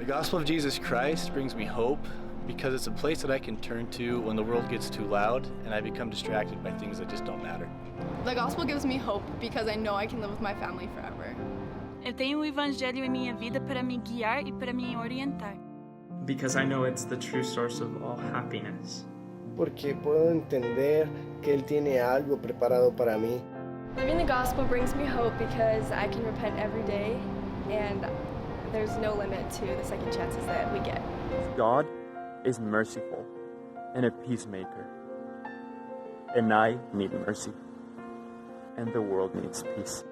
The gospel of Jesus Christ brings me hope because it's a place that I can turn to when the world gets too loud and I become distracted by things that just don't matter. The gospel gives me hope because I know I can live with my family forever. Eu tenho o evangelho em minha vida para me guiar e para me orientar. Because I know it's the true source of all happiness. Porque puedo entender que Él tiene algo preparado para mí. Living the gospel brings me hope because I can repent every day and there's no limit to the second chances that we get. God is merciful and a peacemaker. And I need mercy. And the world needs peace.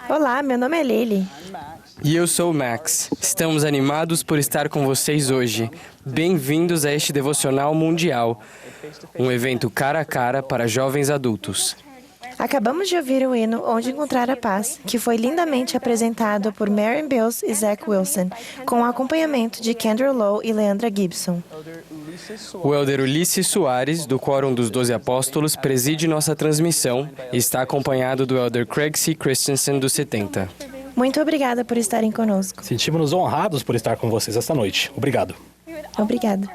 Olá, meu nome é Lily. E eu sou o Max. Estamos animados por estar com vocês hoje. Bem-vindos a este Devocional Mundial, um evento cara a cara para jovens adultos. Acabamos de ouvir o hino Onde Encontrar a Paz, que foi lindamente apresentado por Marion Bills e Zach Wilson, com o acompanhamento de Kendra Lowe e Leandra Gibson. O elder Ulisses Soares, do Quórum dos 12 Apóstolos, preside nossa transmissão e está acompanhado do elder Craig C. Christensen, do 70. Muito obrigada por estarem conosco. Sentimos-nos honrados por estar com vocês esta noite. Obrigado. Obrigada.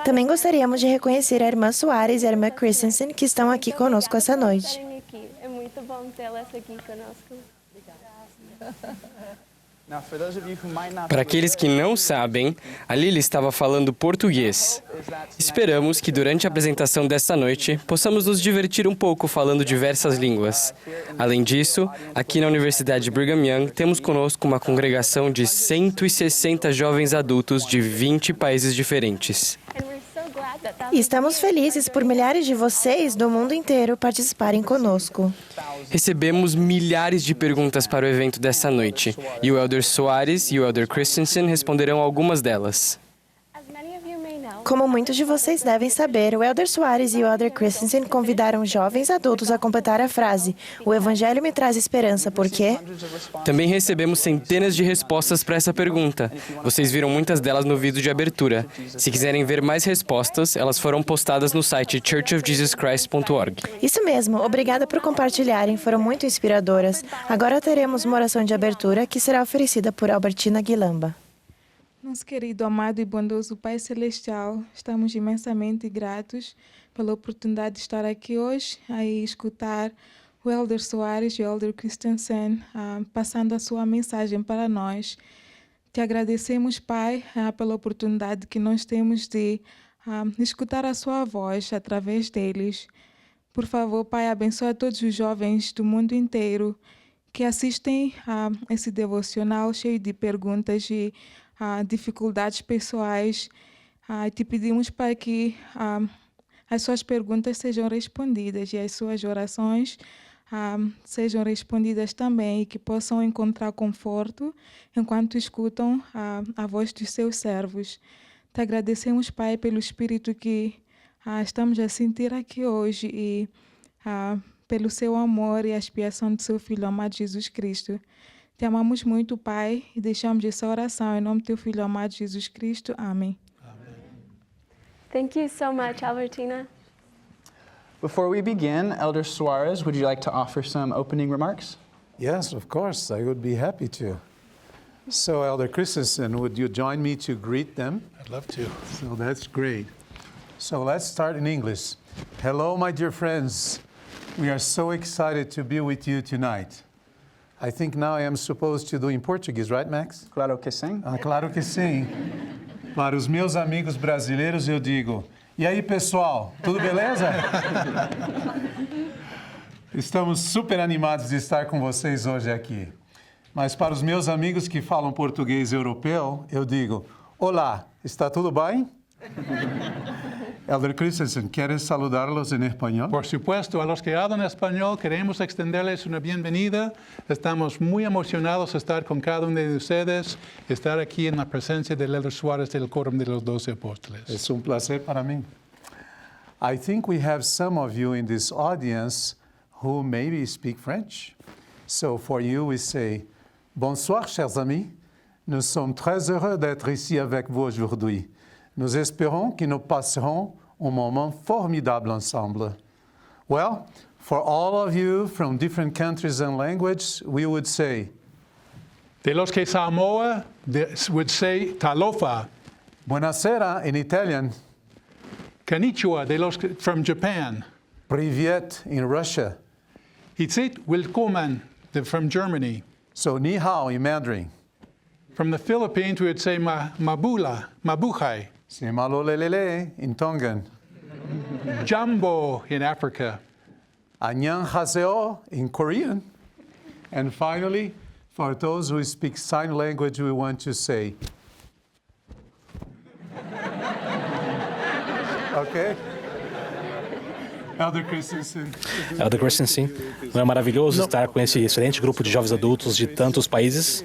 Também gostaríamos de reconhecer a irmã Soares e a irmã Christensen, que estão aqui conosco essa noite. É muito bom tê-las aqui conosco. Para aqueles que não sabem, a Lili estava falando português. Esperamos que durante a apresentação desta noite possamos nos divertir um pouco falando diversas línguas. Além disso, aqui na Universidade Brigham Young temos conosco uma congregação de 160 jovens adultos de 20 países diferentes. E estamos felizes por milhares de vocês do mundo inteiro participarem conosco. Recebemos milhares de perguntas para o evento desta noite, e o elder Soares e o elder Christensen responderão algumas delas. Como muitos de vocês devem saber, o elder Soares e o elder Christensen convidaram jovens adultos a completar a frase: "O Evangelho me traz esperança, porque..." Também recebemos centenas de respostas para essa pergunta. Vocês viram muitas delas no vídeo de abertura. Se quiserem ver mais respostas, elas foram postadas no site churchofjesuschrist.org. Isso mesmo, obrigada por compartilharem, foram muito inspiradoras. Agora teremos uma oração de abertura que será oferecida por Albertina Guilamba. Nosso querido, amado e bondoso Pai Celestial, estamos imensamente gratos pela oportunidade de estar aqui hoje e escutar o elder Soares e o elder Christensen passando a sua mensagem para nós. Te agradecemos, Pai, pela oportunidade que nós temos de escutar a sua voz através deles. Por favor, Pai, abençoa todos os jovens do mundo inteiro que assistem a esse devocional cheio de perguntas e dificuldades pessoais. Te pedimos para que as suas perguntas sejam respondidas e as suas orações sejam respondidas também e que possam encontrar conforto enquanto escutam a voz dos seus servos. Te agradecemos, Pai, pelo Espírito que estamos a sentir aqui hoje e pelo seu amor e a expiação do seu Filho amado Jesus Cristo. Te amamos muito, Pai, e deixamos essa oração em nome do teu Filho amado Jesus Cristo. Amém. Thank you so much, Albertina. Before we begin, Elder Soares, would you like to offer some opening remarks? Yes, of course. I would be happy to. So, Elder Christensen, would you join me to greet them? I'd love to. So that's great. So let's start in English. Hello, my dear friends. We are so excited to be with you tonight. I think now I am supposed to do in Portuguese, right, Max? Claro que sim. Claro que sim. Para os meus amigos brasileiros eu digo: e aí, pessoal, tudo beleza? Estamos super animados de estar com vocês hoje aqui. Mas para os meus amigos que falam português europeu, eu digo: olá, está tudo bem? Elder Christensen, ¿quieres saludarlos en español? Por supuesto, a los que hablan español queremos extenderles una bienvenida. Estamos muy emocionados de estar con cada uno de ustedes, estar aquí en la presencia del Elder Soares del Quórum de los 12 Apóstoles. Es un placer para mí. I think we have some of you in this audience who maybe speak French. So for you we say, bonsoir chers amis, nous sommes très heureux d'être ici avec vous aujourd'hui. Nous espérons que nous passerons un moment formidable ensemble. Well, for all of you from different countries and languages, we would say, De los que Samoa would say talofa. Buonasera in Italian. Konnichiwa de los from Japan. Privyet in Russia. Hitzit willkommen from Germany. So ni hao in Mandarin. From the Philippines, we would say mabula, mabuhay. Semalolelele in Tongan. Jumbo in Africa. Annyeonghaseyo in Korean. And finally, for those who speak sign language, we want to say, okay? Elder Christensen. Elder Christensen, não é maravilhoso estar com esse excelente grupo de jovens adultos de tantos países?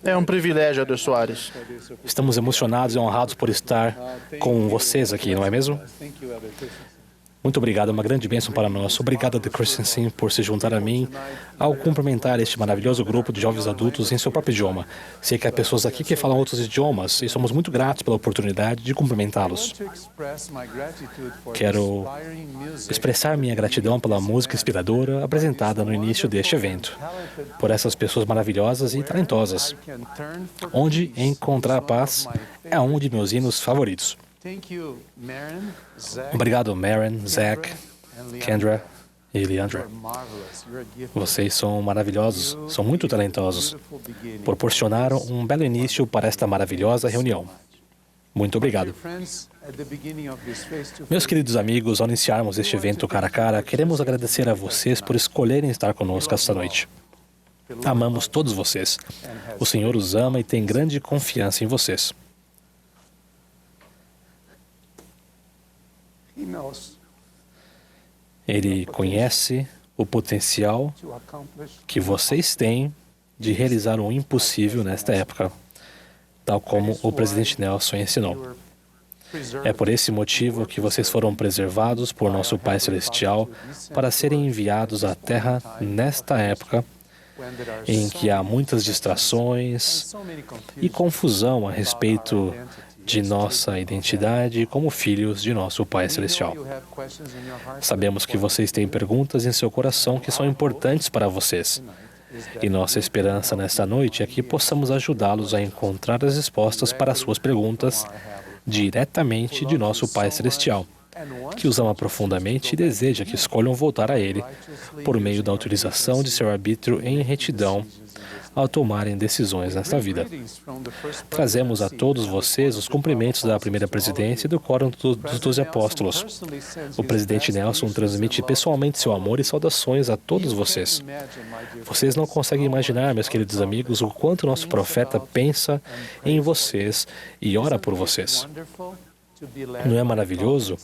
É um privilégio, Elder Soares. Estamos emocionados e honrados por estar com vocês aqui, não é mesmo? Muito obrigado, é uma grande bênção para nós. Obrigado, The Christensen, por se juntar a mim ao cumprimentar este maravilhoso grupo de jovens adultos em seu próprio idioma. Sei que há pessoas aqui que falam outros idiomas e somos muito gratos pela oportunidade de cumprimentá-los. Quero expressar minha gratidão pela música inspiradora apresentada no início deste evento, por essas pessoas maravilhosas e talentosas. Onde encontrar paz é um de meus hinos favoritos. Obrigado, Maren, Zach, Kendra e Leandra. Vocês são maravilhosos, são muito talentosos. Proporcionaram um belo início para esta maravilhosa reunião. Muito obrigado. Meus queridos amigos, ao iniciarmos este evento cara a cara, queremos agradecer a vocês por escolherem estar conosco esta noite. Amamos todos vocês. O Senhor os ama e tem grande confiança em vocês. Ele conhece o potencial que vocês têm de realizar o impossível nesta época, tal como o presidente Nelson ensinou. É por esse motivo que vocês foram preservados por nosso Pai Celestial para serem enviados à Terra nesta época em que há muitas distrações e confusão a respeito de nossa identidade como filhos de nosso Pai Celestial. Sabemos que vocês têm perguntas em seu coração que são importantes para vocês. E nossa esperança nesta noite é que possamos ajudá-los a encontrar as respostas para suas perguntas diretamente de nosso Pai Celestial, que os ama profundamente e deseja que escolham voltar a Ele por meio da utilização de seu arbítrio em retidão ao tomarem decisões nesta vida. Trazemos a todos vocês os cumprimentos da primeira presidência e do Quórum dos 12 Apóstolos. O presidente Nelson transmite pessoalmente seu amor e saudações a todos vocês. Vocês não conseguem imaginar, meus queridos amigos, o quanto nosso profeta pensa em vocês e ora por vocês. Não é maravilhoso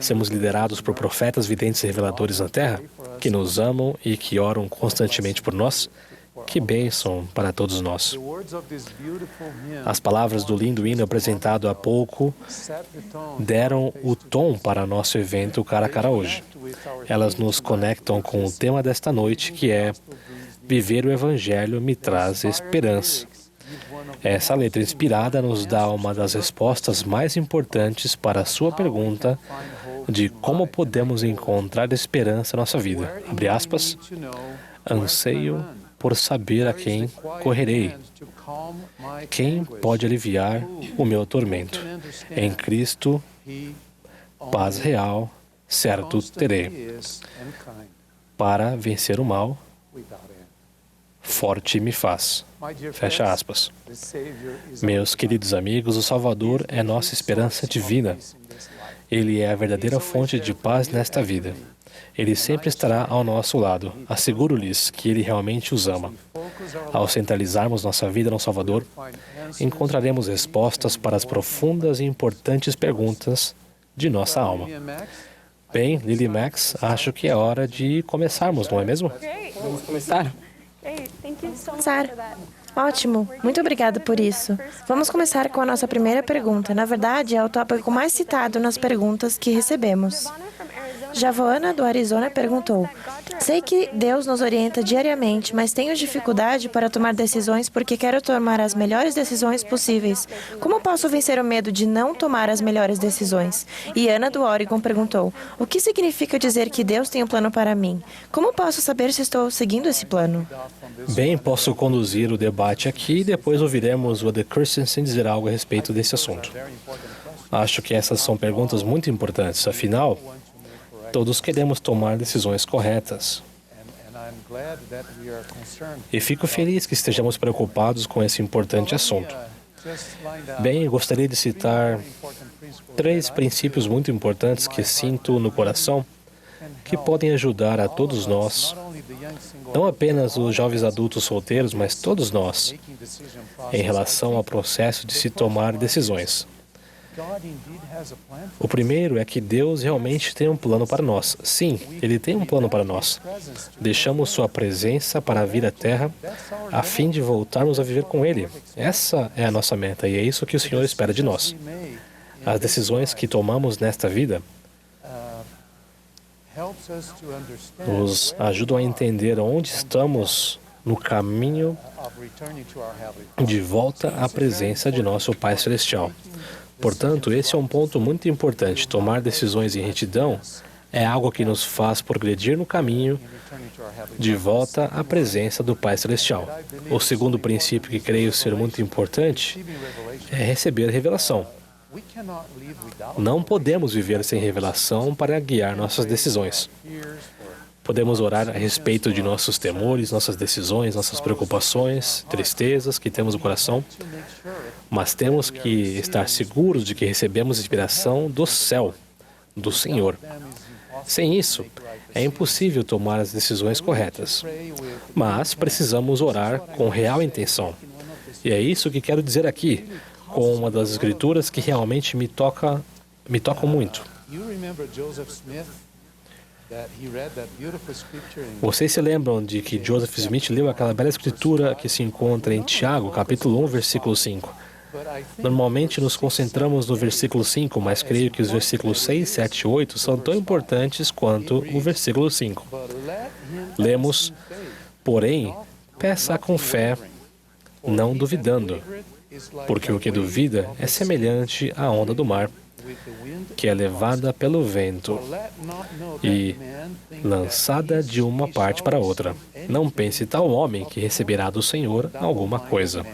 sermos liderados por profetas, videntes e reveladores na Terra, que nos amam e que oram constantemente por nós? Que bênção para todos nós. As palavras do lindo hino apresentado há pouco deram o tom para nosso evento cara a cara hoje. Elas nos conectam com o tema desta noite, que é Viver o Evangelho me traz esperança. Essa letra inspirada nos dá uma das respostas mais importantes para a sua pergunta de como podemos encontrar esperança na nossa vida. Abre aspas, anseio por saber a quem correrei. Quem pode aliviar o meu tormento? Em Cristo, paz real, certo terei. Para vencer o mal, forte me faz. Fecha aspas. Meus queridos amigos, o Salvador é nossa esperança divina. Ele é a verdadeira fonte de paz nesta vida. Ele sempre estará ao nosso lado. Asseguro-lhes que Ele realmente os ama. Ao centralizarmos nossa vida no Salvador, encontraremos respostas para as profundas e importantes perguntas de nossa alma. Bem, Lily Max, acho que é hora de começarmos, não é mesmo? Vamos começar? Sara, ótimo. Muito obrigada por isso. Vamos começar com a nossa primeira pergunta. Na verdade, é o tópico mais citado nas perguntas que recebemos. Javoana, do Arizona, perguntou: sei que Deus nos orienta diariamente, mas tenho dificuldade para tomar decisões porque quero tomar as melhores decisões possíveis. Como posso vencer o medo de não tomar as melhores decisões? E Ana, do Oregon, perguntou: o que significa dizer que Deus tem um plano para mim? Como posso saber se estou seguindo esse plano? Bem, posso conduzir o debate aqui e depois ouviremos o The Christensen dizer algo a respeito desse assunto. Acho que essas são perguntas muito importantes, afinal, todos queremos tomar decisões corretas. E fico feliz que estejamos preocupados com esse importante assunto. Bem, gostaria de citar 3 princípios muito importantes que sinto no coração que podem ajudar a todos nós, não apenas os jovens adultos solteiros, mas todos nós, em relação ao processo de se tomar decisões. O primeiro é que Deus realmente tem um plano para nós. Sim, Ele tem um plano para nós. Deixamos Sua presença para vir à Terra a fim de voltarmos a viver com Ele. Essa é a nossa meta e é isso que o Senhor espera de nós. As decisões que tomamos nesta vida nos ajudam a entender onde estamos no caminho de volta à presença de nosso Pai Celestial. Portanto, esse é um ponto muito importante. Tomar decisões em retidão é algo que nos faz progredir no caminho de volta à presença do Pai Celestial. O segundo princípio que creio ser muito importante é receber revelação. Não podemos viver sem revelação para guiar nossas decisões. Podemos orar a respeito de nossos temores, nossas decisões, nossas preocupações, tristezas que temos no coração, mas temos que estar seguros de que recebemos inspiração do céu, do Senhor. Sem isso, é impossível tomar as decisões corretas. Mas precisamos orar com real intenção. E é isso que quero dizer aqui, com uma das escrituras que realmente me tocam muito. Vocês se lembram de que Joseph Smith leu aquela bela escritura que se encontra em Tiago, capítulo 1, versículo 5. Normalmente nos concentramos no versículo 5, mas creio que os versículos 6, 7 e 8 são tão importantes quanto o versículo 5. Lemos, porém, peça com fé, não duvidando, porque o que duvida é semelhante à onda do mar, que é levada pelo vento e lançada de uma parte para outra. Não pense tal homem que receberá do Senhor alguma coisa.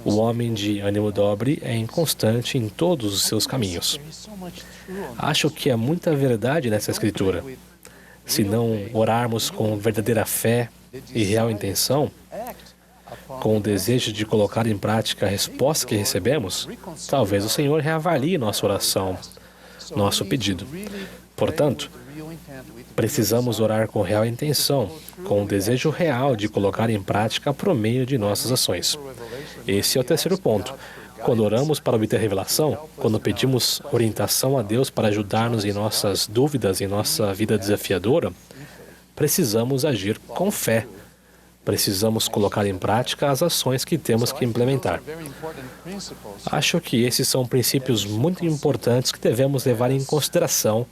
O homem de ânimo dobre é inconstante em todos os seus caminhos. Acho que há muita verdade nessa escritura. Se não orarmos com verdadeira fé e real intenção, com o desejo de colocar em prática a resposta que recebemos, talvez o Senhor reavalie nossa oração, nosso pedido. Portanto, precisamos orar com real intenção, com o desejo real de colocar em prática por meio de nossas ações. Esse é o terceiro ponto. Quando oramos para obter revelação, quando pedimos orientação a Deus para ajudar-nos em nossas dúvidas, em nossa vida desafiadora, precisamos agir com fé. Precisamos colocar em prática as ações que temos que implementar. Acho que esses são princípios muito importantes que devemos levar em consideração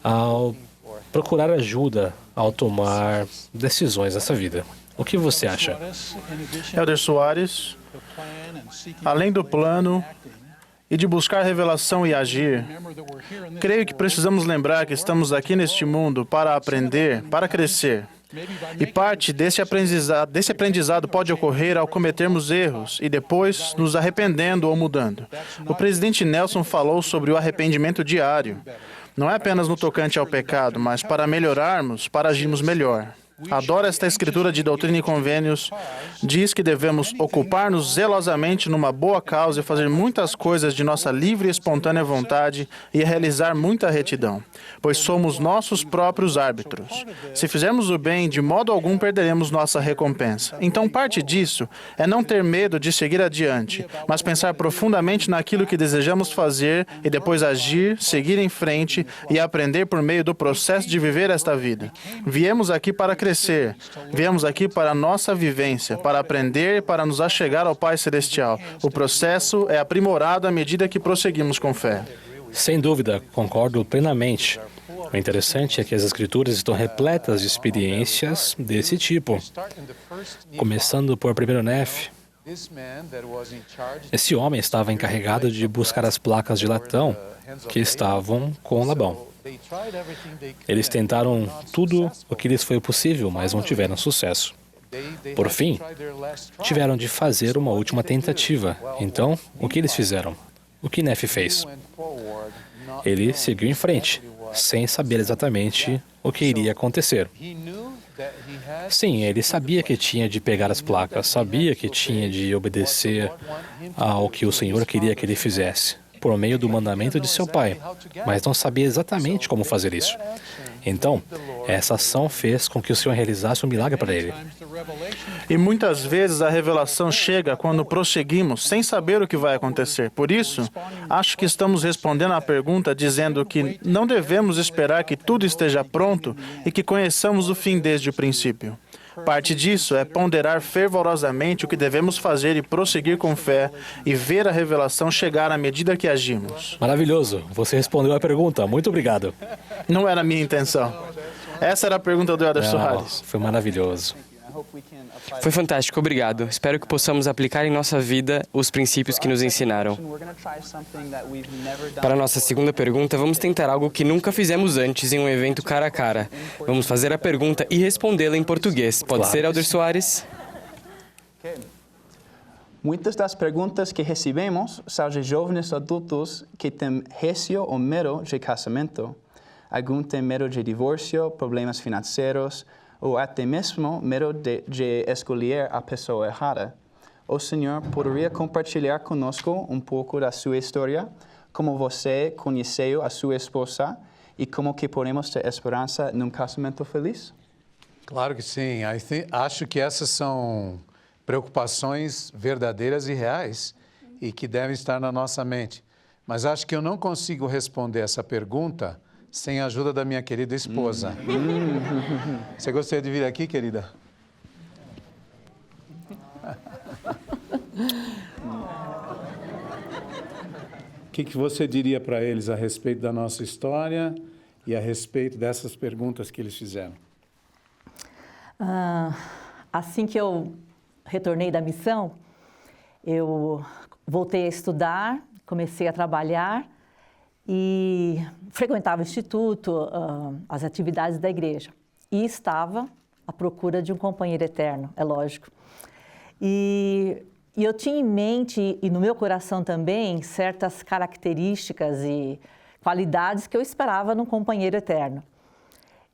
ao procurar ajuda, ao tomar decisões nessa vida. O que você acha? Elder Soares, além do plano e de buscar revelação e agir, creio que precisamos lembrar que estamos aqui neste mundo para aprender, para crescer. E parte desse aprendizado pode ocorrer ao cometermos erros e depois nos arrependendo ou mudando. O presidente Nelson falou sobre o arrependimento diário. Não é apenas no tocante ao pecado, mas para melhorarmos, para agirmos melhor. Adoro esta escritura de Doutrina e Convênios. Diz que devemos ocupar-nos zelosamente numa boa causa e fazer muitas coisas de nossa livre e espontânea vontade e realizar muita retidão, pois somos nossos próprios árbitros. Se fizermos o bem, de modo algum perderemos nossa recompensa. Então, parte disso é não ter medo de seguir adiante, mas pensar profundamente naquilo que desejamos fazer e depois agir, seguir em frente e aprender por meio do processo de viver esta vida. Viemos aqui para crescer. Viemos aqui para a nossa vivência, para aprender e para nos achegar ao Pai Celestial. O processo é aprimorado à medida que prosseguimos com fé. Sem dúvida, concordo plenamente. O interessante é que as Escrituras estão repletas de experiências desse tipo. Começando por 1 Nef. Esse homem estava encarregado de buscar as placas de latão que estavam com Labão. Eles tentaram tudo o que lhes foi possível, mas não tiveram sucesso. Por fim, tiveram de fazer uma última tentativa. Então, o que eles fizeram? O que Nef fez? Ele seguiu em frente, sem saber exatamente o que iria acontecer. Sim, ele sabia que tinha de pegar as placas, sabia que tinha de obedecer ao que o Senhor queria que ele fizesse, por meio do mandamento de seu pai, mas não sabia exatamente como fazer isso. Então, essa ação fez com que o Senhor realizasse um milagre para ele. E muitas vezes a revelação chega quando prosseguimos sem saber o que vai acontecer. Por isso, acho que estamos respondendo à pergunta dizendo que não devemos esperar que tudo esteja pronto e que conheçamos o fim desde o princípio. Parte disso é ponderar fervorosamente o que devemos fazer e prosseguir com fé e ver a revelação chegar à medida que agimos. Maravilhoso. Você respondeu a pergunta. Muito obrigado. Não era a minha intenção. Essa era a pergunta do Elder Soares. Foi maravilhoso. Foi fantástico, obrigado. Espero que possamos aplicar em nossa vida os princípios que nos ensinaram. Para a nossa segunda pergunta, vamos tentar algo que nunca fizemos antes em um evento cara a cara. Vamos fazer a pergunta e respondê-la em português. Pode ser, Elder Soares? Muitas das perguntas que recebemos são de jovens adultos que têm receio ou medo de casamento. Alguns têm medo de divórcio, problemas financeiros, ou até mesmo medo de escolher a pessoa errada. O Senhor poderia compartilhar conosco um pouco da sua história, como você conheceu a sua esposa e como que podemos ter esperança num casamento feliz? Claro que sim. Acho que essas são preocupações verdadeiras e reais e que devem estar na nossa mente. Mas acho que eu não consigo responder essa pergunta sem a ajuda da minha querida esposa. Você gostaria de vir aqui, querida? O que você diria para eles a respeito da nossa história e a respeito dessas perguntas que eles fizeram? Assim que eu retornei da missão, eu voltei a estudar, comecei a trabalhar e frequentava o instituto, as atividades da igreja. E estava à procura de um companheiro eterno, é lógico. E eu tinha em mente e no meu coração também certas características e qualidades que eu esperava num companheiro eterno.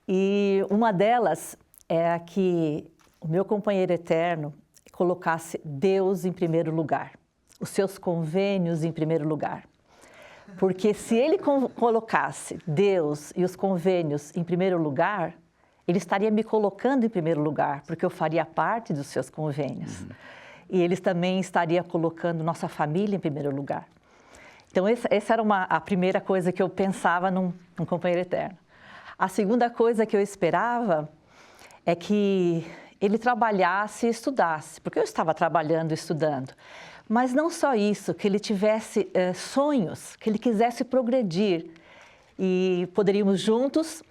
E uma delas é que o meu companheiro eterno colocasse Deus em primeiro lugar, os seus convênios em primeiro lugar. Porque se ele colocasse Deus e os convênios em primeiro lugar, ele estaria me colocando em primeiro lugar, porque eu faria parte dos seus convênios. E ele também estaria colocando nossa família em primeiro lugar. Então, essa era a primeira coisa que eu pensava num companheiro eterno. A segunda coisa que eu esperava é que ele trabalhasse e estudasse, porque eu estava trabalhando e estudando. Mas não só isso, que ele tivesse sonhos, que ele quisesse progredir e poderíamos juntos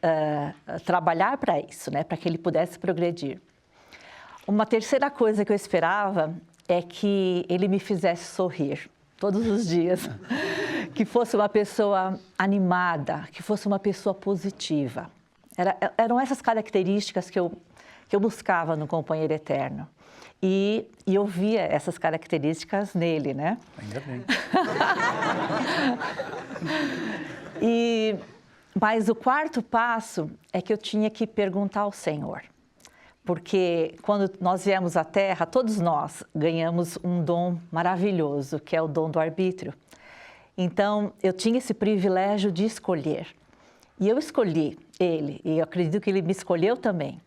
trabalhar para isso, né, para que ele pudesse progredir. Uma terceira coisa que eu esperava é que ele me fizesse sorrir todos os dias, que fosse uma pessoa animada, que fosse uma pessoa positiva. Eram essas características que eu buscava no companheiro eterno. E eu via essas características nele, né? Ainda bem. Mas o quarto passo é que eu tinha que perguntar ao Senhor. Porque quando nós viemos à Terra, todos nós ganhamos um dom maravilhoso, que é o dom do arbítrio. Então, eu tinha esse privilégio de escolher. E eu escolhi ele, e eu acredito que ele me escolheu também.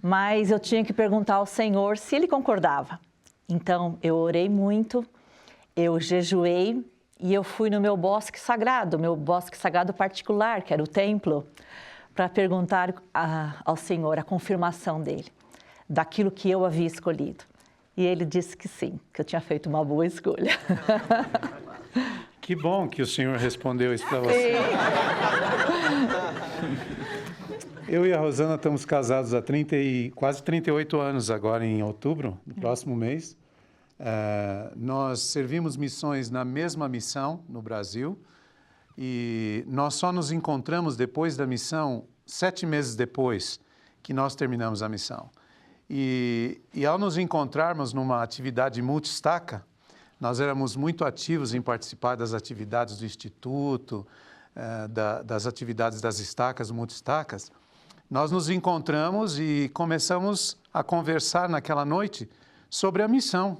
Mas eu tinha que perguntar ao Senhor se ele concordava. Então, eu orei muito, eu jejuei e eu fui no meu bosque sagrado particular, que era o templo, para perguntar ao Senhor a confirmação dele, daquilo que eu havia escolhido. E ele disse que sim, que eu tinha feito uma boa escolha. Que bom que o Senhor respondeu isso para você. Eu e a Rosana estamos casados há quase 38 anos agora, em outubro, no próximo mês. Nós servimos missões na mesma missão no Brasil e nós só nos encontramos depois da missão 7 meses depois que nós terminamos a missão. E ao nos encontrarmos numa atividade multistaca, nós éramos muito ativos em participar das atividades do Instituto, das atividades das estacas, multistacas. Nós nos encontramos e começamos a conversar naquela noite sobre a missão,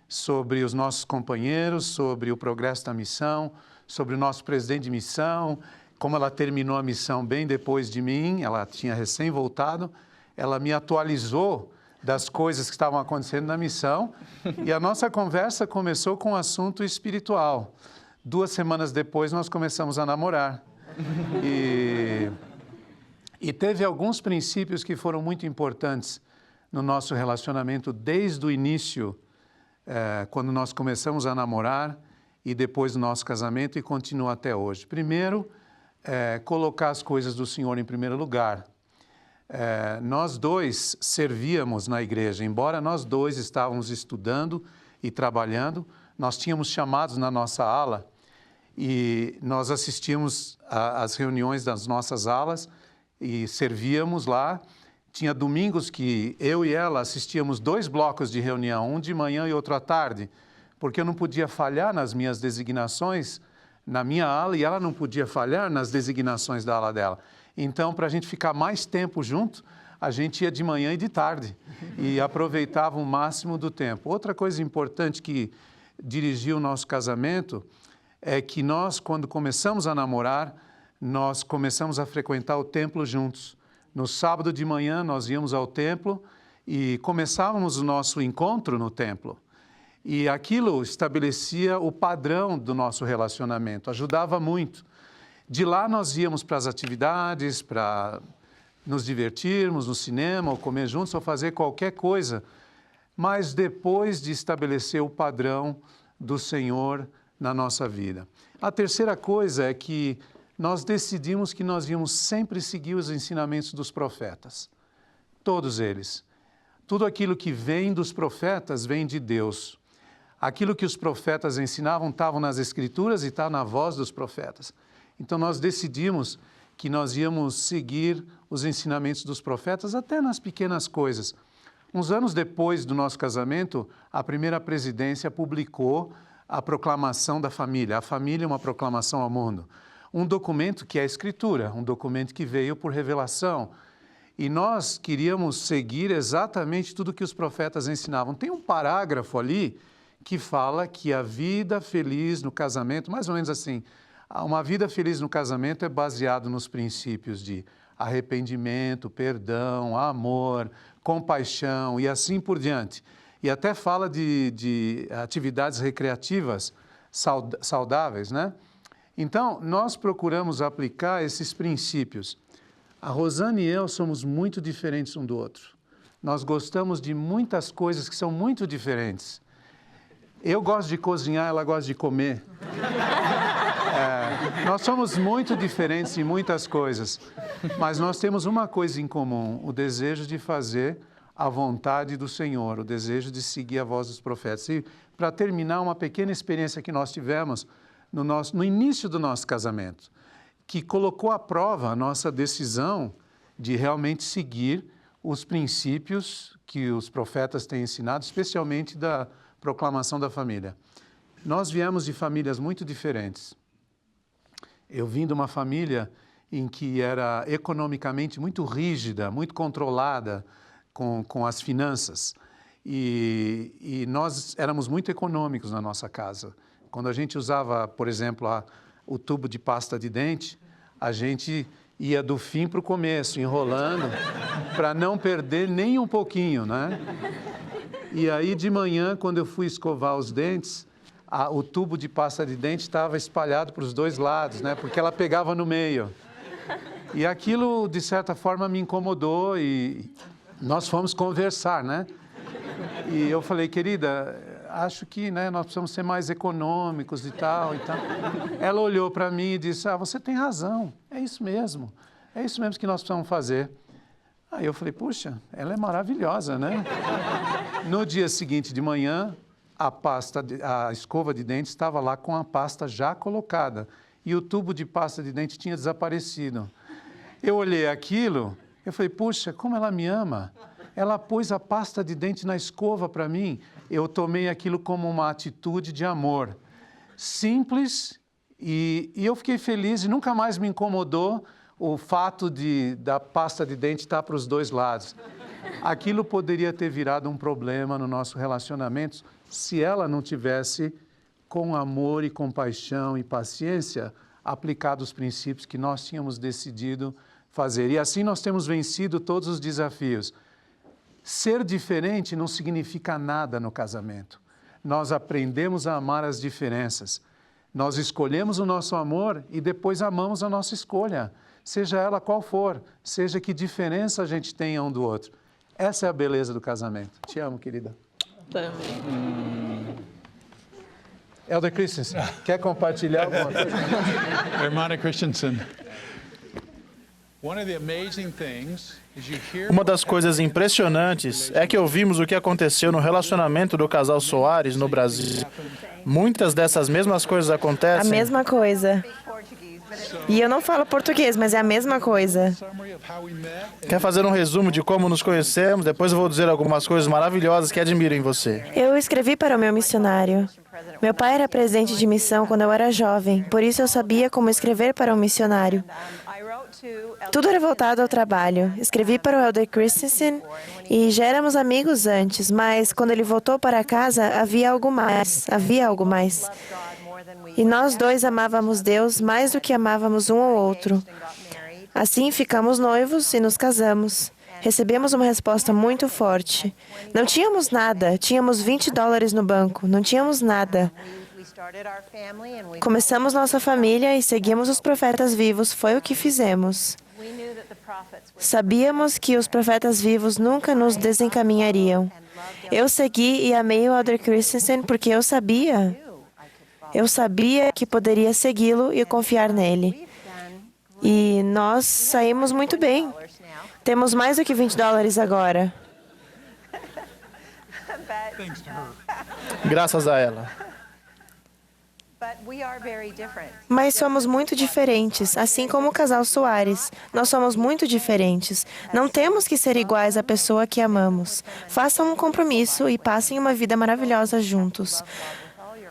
sobre os nossos companheiros, sobre o progresso da missão, sobre o nosso presidente de missão, como ela terminou a missão bem depois de mim, ela tinha recém voltado, ela me atualizou das coisas que estavam acontecendo na missão e a nossa conversa começou com um assunto espiritual. 2 semanas depois nós começamos a namorar. E teve alguns princípios que foram muito importantes no nosso relacionamento desde o início, quando nós começamos a namorar e depois do nosso casamento e continua até hoje. Primeiro, colocar as coisas do Senhor em primeiro lugar. Nós dois servíamos na igreja, embora nós dois estávamos estudando e trabalhando, nós tínhamos chamados na nossa ala e nós assistíamos às reuniões das nossas alas e servíamos lá. Tinha domingos que eu e ela assistíamos 2 blocos de reunião, um de manhã e outro à tarde, porque eu não podia falhar nas minhas designações na minha ala e ela não podia falhar nas designações da ala dela. Então, para a gente ficar mais tempo junto, a gente ia de manhã e de tarde e aproveitava o máximo do tempo. Outra coisa importante que dirigiu o nosso casamento é que nós, quando começamos a namorar, nós começamos a frequentar o templo juntos. No sábado de manhã, nós íamos ao templo e começávamos o nosso encontro no templo. E aquilo estabelecia o padrão do nosso relacionamento, ajudava muito. De lá nós íamos para as atividades, para nos divertirmos no cinema, ou comer juntos, ou fazer qualquer coisa. Mas depois de estabelecer o padrão do Senhor na nossa vida. A terceira coisa é que nós decidimos que nós íamos sempre seguir os ensinamentos dos profetas. Todos eles. Tudo aquilo que vem dos profetas vem de Deus. Aquilo que os profetas ensinavam estavam nas Escrituras e está na voz dos profetas. Então nós decidimos que nós íamos seguir os ensinamentos dos profetas até nas pequenas coisas. Uns anos depois do nosso casamento, a primeira presidência publicou a proclamação da família. A família é uma proclamação ao mundo. Um documento que é a Escritura, um documento que veio por revelação. E nós queríamos seguir exatamente tudo que os profetas ensinavam. Tem um parágrafo ali que fala que a vida feliz no casamento, mais ou menos assim, uma vida feliz no casamento é baseado nos princípios de arrependimento, perdão, amor, compaixão e assim por diante. E até fala de atividades recreativas saudáveis, né? Então, nós procuramos aplicar esses princípios. A Rosane e eu somos muito diferentes um do outro. Nós gostamos de muitas coisas que são muito diferentes. Eu gosto de cozinhar, ela gosta de comer. Nós somos muito diferentes em muitas coisas, mas nós temos uma coisa em comum, o desejo de fazer a vontade do Senhor, o desejo de seguir a voz dos profetas. E, para terminar, uma pequena experiência que nós tivemos no início do nosso casamento, que colocou à prova a nossa decisão de realmente seguir os princípios que os profetas têm ensinado, especialmente da proclamação da família. Nós viemos de famílias muito diferentes. Eu vim de uma família em que era economicamente muito rígida, muito controlada com as finanças. E nós éramos muito econômicos na nossa casa. Quando a gente usava, por exemplo, o tubo de pasta de dente, a gente ia do fim para o começo, enrolando, para não perder nem um pouquinho, né? E aí, de manhã, quando eu fui escovar os dentes, o tubo de pasta de dente estava espalhado para os 2 lados, né? Porque ela pegava no meio. E aquilo, de certa forma, me incomodou e nós fomos conversar, né? E eu falei, querida, acho que, né, nós precisamos ser mais econômicos e tal e tal. Ela olhou para mim e disse, você tem razão, é isso mesmo que nós precisamos fazer. Aí eu falei, puxa, ela é maravilhosa, né? No dia seguinte de manhã, a escova de dente estava lá com a pasta já colocada e o tubo de pasta de dente tinha desaparecido. Eu olhei aquilo, eu falei, puxa, como ela me ama. Ela pôs a pasta de dente na escova para mim. Eu tomei aquilo como uma atitude de amor. Simples, e eu fiquei feliz e nunca mais me incomodou o fato da pasta de dente estar para os 2 lados. Aquilo poderia ter virado um problema no nosso relacionamento se ela não tivesse, com amor e compaixão e paciência, aplicado os princípios que nós tínhamos decidido fazer. E assim nós temos vencido todos os desafios. Ser diferente não significa nada no casamento. Nós aprendemos a amar as diferenças. Nós escolhemos o nosso amor e depois amamos a nossa escolha, seja ela qual for, seja que diferença a gente tenha um do outro. Essa é a beleza do casamento. Te amo, querida. Também. Elder Christensen, quer compartilhar alguma coisa? Hermana Christensen. Uma das coisas impressionantes é que ouvimos o que aconteceu no relacionamento do casal Soares no Brasil. Muitas dessas mesmas coisas A acontecem. mesma coisa. E eu não falo português, mas é a mesma coisa. Quer fazer um resumo de como nos conhecemos? Depois eu vou dizer algumas coisas maravilhosas que admiro em você. Eu escrevi para o meu missionário. Meu pai era presidente de missão quando eu era jovem, por isso eu sabia como escrever para um missionário. Tudo era voltado ao trabalho. Escrevi para o Elder Christensen e já éramos amigos antes, mas quando ele voltou para casa, havia algo mais. E nós dois amávamos Deus mais do que amávamos um ao outro. Assim, ficamos noivos e nos casamos. Recebemos uma resposta muito forte. Não tínhamos nada, tínhamos $20 no banco, não tínhamos nada. Começamos nossa família e seguimos os profetas vivos, foi o que fizemos. Sabíamos que os profetas vivos nunca nos desencaminhariam. Eu segui e amei o Elder Christensen porque eu sabia que poderia segui-lo e confiar nele. E nós saímos muito bem. Temos mais do que $20 agora. Graças a ela. Mas somos muito diferentes, assim como o casal Soares. Nós somos muito diferentes. Não temos que ser iguais à pessoa que amamos. Façam um compromisso e passem uma vida maravilhosa juntos.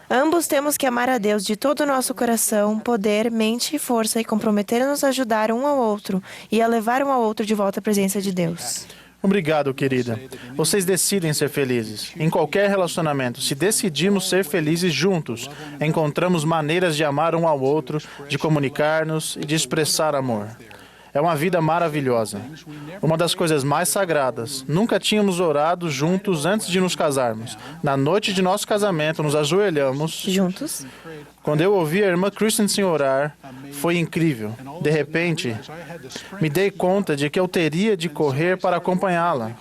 Ambos temos que amar a Deus de todo o nosso coração, poder, mente e força e comprometer-nos a ajudar um ao outro e a levar um ao outro de volta à presença de Deus. Obrigado, querida. Vocês decidem ser felizes. Em qualquer relacionamento, se decidimos ser felizes juntos, encontramos maneiras de amar um ao outro, de comunicar-nos e de expressar amor. É uma vida maravilhosa. Uma das coisas mais sagradas. Nunca tínhamos orado juntos antes de nos casarmos. Na noite de nosso casamento, nos ajoelhamos. Juntos? Quando eu ouvi a irmã Christensen orar, foi incrível. De repente, me dei conta de que eu teria de correr para acompanhá-la.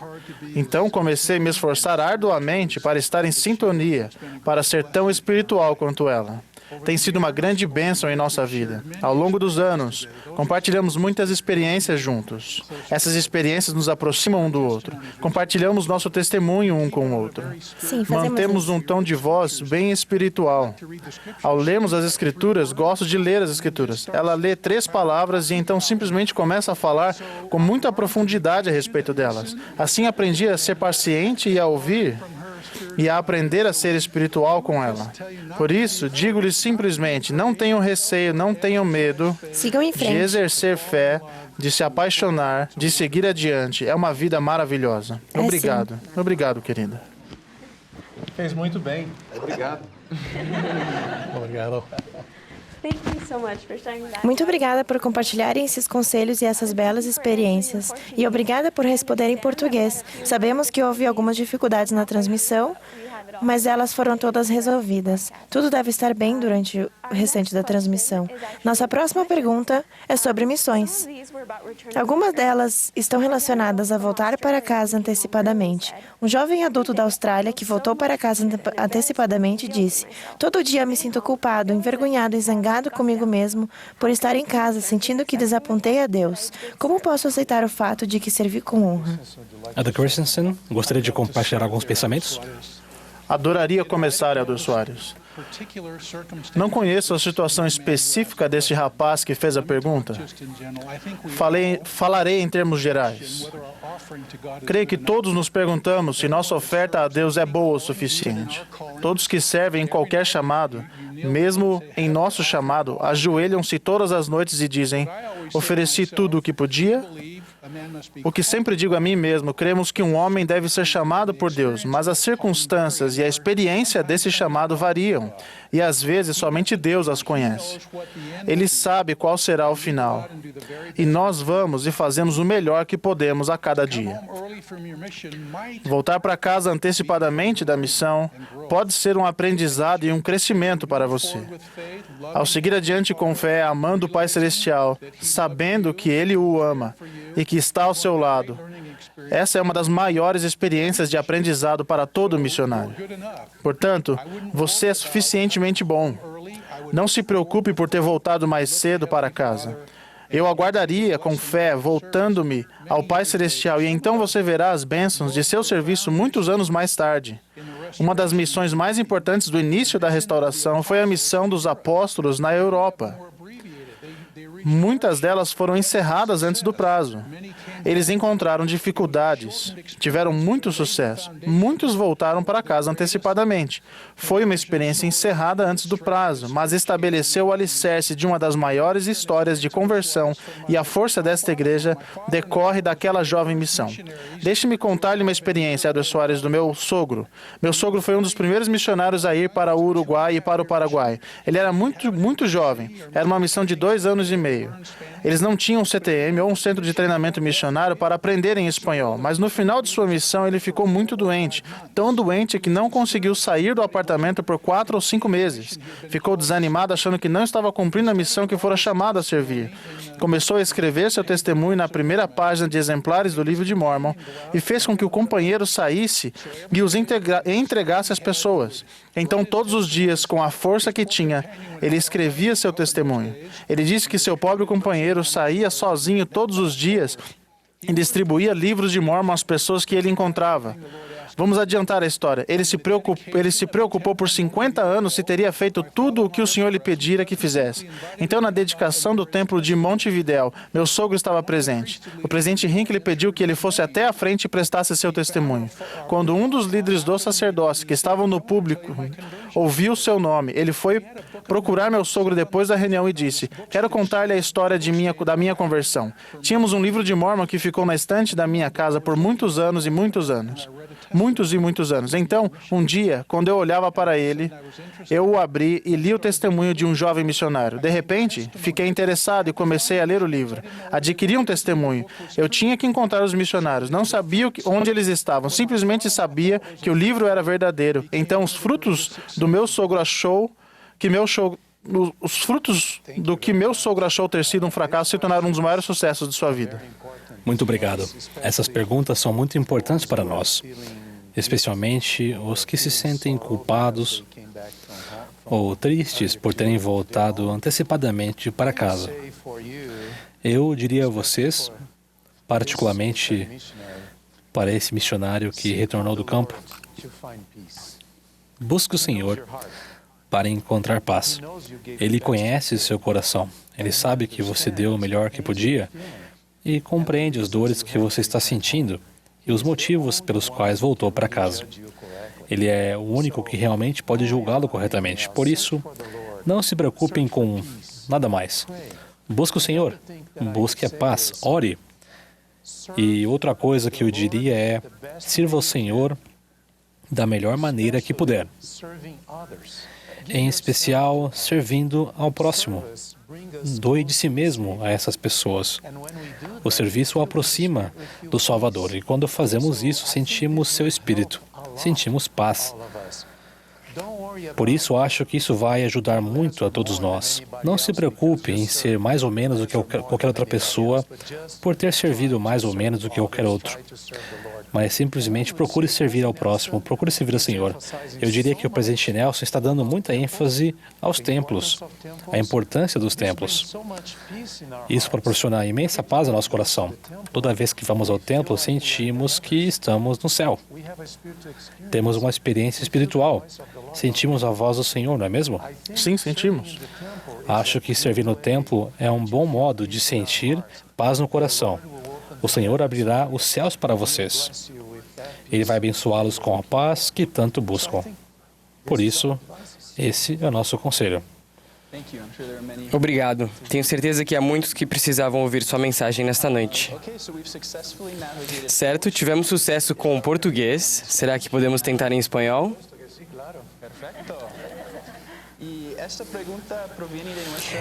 Então comecei a me esforçar arduamente para estar em sintonia, para ser tão espiritual quanto ela. Tem sido uma grande bênção em nossa vida. Ao longo dos anos, compartilhamos muitas experiências juntos. Essas experiências nos aproximam um do outro. Compartilhamos nosso testemunho um com o outro. Sim, Mantemos um tom de voz bem espiritual. Ao lermos as Escrituras, gosto de ler as Escrituras. Ela lê 3 palavras e então simplesmente começa a falar com muita profundidade a respeito delas. Assim aprendi a ser paciente e a ouvir e a aprender a ser espiritual com ela. Por isso, digo-lhes simplesmente, não tenham receio, não tenham medo de exercer fé, de se apaixonar, de seguir adiante. É uma vida maravilhosa. Obrigado. Obrigado, querida. Fez muito bem. Obrigado. Obrigado. Muito obrigada por compartilharem esses conselhos e essas belas experiências. E obrigada por responder em português. Sabemos que houve algumas dificuldades na transmissão, mas elas foram todas resolvidas. Tudo deve estar bem durante o restante da transmissão. Nossa próxima pergunta é sobre missões. Algumas delas estão relacionadas a voltar para casa antecipadamente. Um jovem adulto da Austrália que voltou para casa antecipadamente disse: "Todo dia me sinto culpado, envergonhado e zangado comigo mesmo por estar em casa, sentindo que desapontei a Deus. Como posso aceitar o fato de que servi com honra?" Elder Christensen, gostaria de compartilhar alguns pensamentos? Adoraria começar, Elder Soares. Não conheço a situação específica deste rapaz que fez a pergunta. Falarei em termos gerais. Creio que todos nos perguntamos se nossa oferta a Deus é boa o suficiente. Todos que servem em qualquer chamado, mesmo em nosso chamado, ajoelham-se todas as noites e dizem: "Ofereci tudo o que podia?" O que sempre digo a mim mesmo, cremos que um homem deve ser chamado por Deus, mas as circunstâncias e a experiência desse chamado variam, e às vezes somente Deus as conhece. Ele sabe qual será o final, e nós vamos e fazemos o melhor que podemos a cada dia. Voltar para casa antecipadamente da missão pode ser um aprendizado e um crescimento para você. Ao seguir adiante com fé, amando o Pai Celestial, sabendo que Ele o ama e que está ao seu lado, Essa é uma das maiores experiências de aprendizado para todo missionário. Portanto, você é suficientemente bom. Não se preocupe por ter voltado mais cedo para casa. Eu aguardaria com fé, voltando-me ao Pai Celestial, e então você verá as bênçãos de seu serviço muitos anos mais tarde. Uma das missões mais importantes do início da restauração foi a missão dos apóstolos na Europa. Muitas delas foram encerradas antes do prazo. Eles encontraram dificuldades, tiveram muito sucesso. Muitos voltaram para casa antecipadamente. Foi uma experiência encerrada antes do prazo, mas estabeleceu o alicerce de uma das maiores histórias de conversão, e a força desta igreja decorre daquela jovem missão. Deixe-me contar-lhe uma experiência, Elder Soares, do meu sogro. Meu sogro foi um dos primeiros missionários a ir para o Uruguai e para o Paraguai. Ele era muito jovem. Era uma missão de 2 anos e meio. Eles não tinham um CTM ou um centro de treinamento missionário para aprenderem espanhol, mas no final de sua missão ele ficou muito doente, tão doente que não conseguiu sair do apartamento por 4 ou 5 meses. Ficou desanimado, achando que não estava cumprindo a missão que fora chamado a servir. Começou a escrever seu testemunho na primeira página de exemplares do livro de Mormon e fez com que o companheiro saísse e os entregasse às pessoas. Então, todos os dias, com a força que tinha, ele escrevia seu testemunho. Ele disse que seu pobre companheiro saía sozinho todos os dias e distribuía livros de Mormon às pessoas que ele encontrava. Vamos adiantar a história. Ele se preocupou por 50 anos se teria feito tudo o que o Senhor lhe pedira que fizesse. Então, na dedicação do templo de Montevidéu, meu sogro estava presente. O presidente Hinckley pediu que ele fosse até a frente e prestasse seu testemunho. Quando um dos líderes do sacerdócio, que estavam no público, ouviu seu nome, ele foi procurar meu sogro depois da reunião e disse: "Quero contar-lhe a história da minha conversão. Tínhamos um livro de Mormon que ficou na estante da minha casa por muitos anos e muitos anos. Muitos e muitos anos. Então, um dia, quando eu olhava para ele, eu o abri e li o testemunho de um jovem missionário. De repente, fiquei interessado e comecei a ler o livro. Adquiri um testemunho. Eu tinha que encontrar os missionários. Não sabia onde eles estavam. Simplesmente sabia que o livro era verdadeiro. Então, os frutos do meu sogro achou que os frutos do que meu sogro achou ter sido um fracasso se tornaram um dos maiores sucessos de sua vida." Muito obrigado. Essas perguntas são muito importantes para nós, especialmente os que se sentem culpados ou tristes por terem voltado antecipadamente para casa. Eu diria a vocês, particularmente para esse missionário que retornou do campo, busque o Senhor para encontrar paz. Ele conhece seu coração. Ele sabe que você deu o melhor que podia e compreende as dores que você está sentindo e os motivos pelos quais voltou para casa. Ele é o único que realmente pode julgá-lo corretamente. Por isso, não se preocupem com nada mais. Busque o Senhor, busque a paz, ore. E outra coisa que eu diria é: sirva o Senhor da melhor maneira que puder. Em especial, servindo ao próximo. Doe de si mesmo a essas pessoas. O serviço o aproxima do Salvador, e quando fazemos isso, sentimos seu espírito, sentimos paz. Por isso, acho que isso vai ajudar muito a todos nós. Não se preocupe em ser mais ou menos do que qualquer outra pessoa por ter servido mais ou menos do que qualquer outro. Mas simplesmente procure servir ao próximo, procure servir ao Senhor. Eu diria que o presidente Nelson está dando muita ênfase aos templos, à importância dos templos. Isso proporciona imensa paz ao nosso coração. Toda vez que vamos ao templo, sentimos que estamos no céu. Temos uma experiência espiritual. Sentimos a voz do Senhor, não é mesmo? Sim, sentimos. Acho que servir no templo é um bom modo de sentir paz no coração. O Senhor abrirá os céus para vocês. Ele vai abençoá-los com a paz que tanto buscam. Por isso, esse é o nosso conselho. Obrigado. Tenho certeza que há muitos que precisavam ouvir sua mensagem nesta noite. Certo, tivemos sucesso com o português. Será que podemos tentar em espanhol?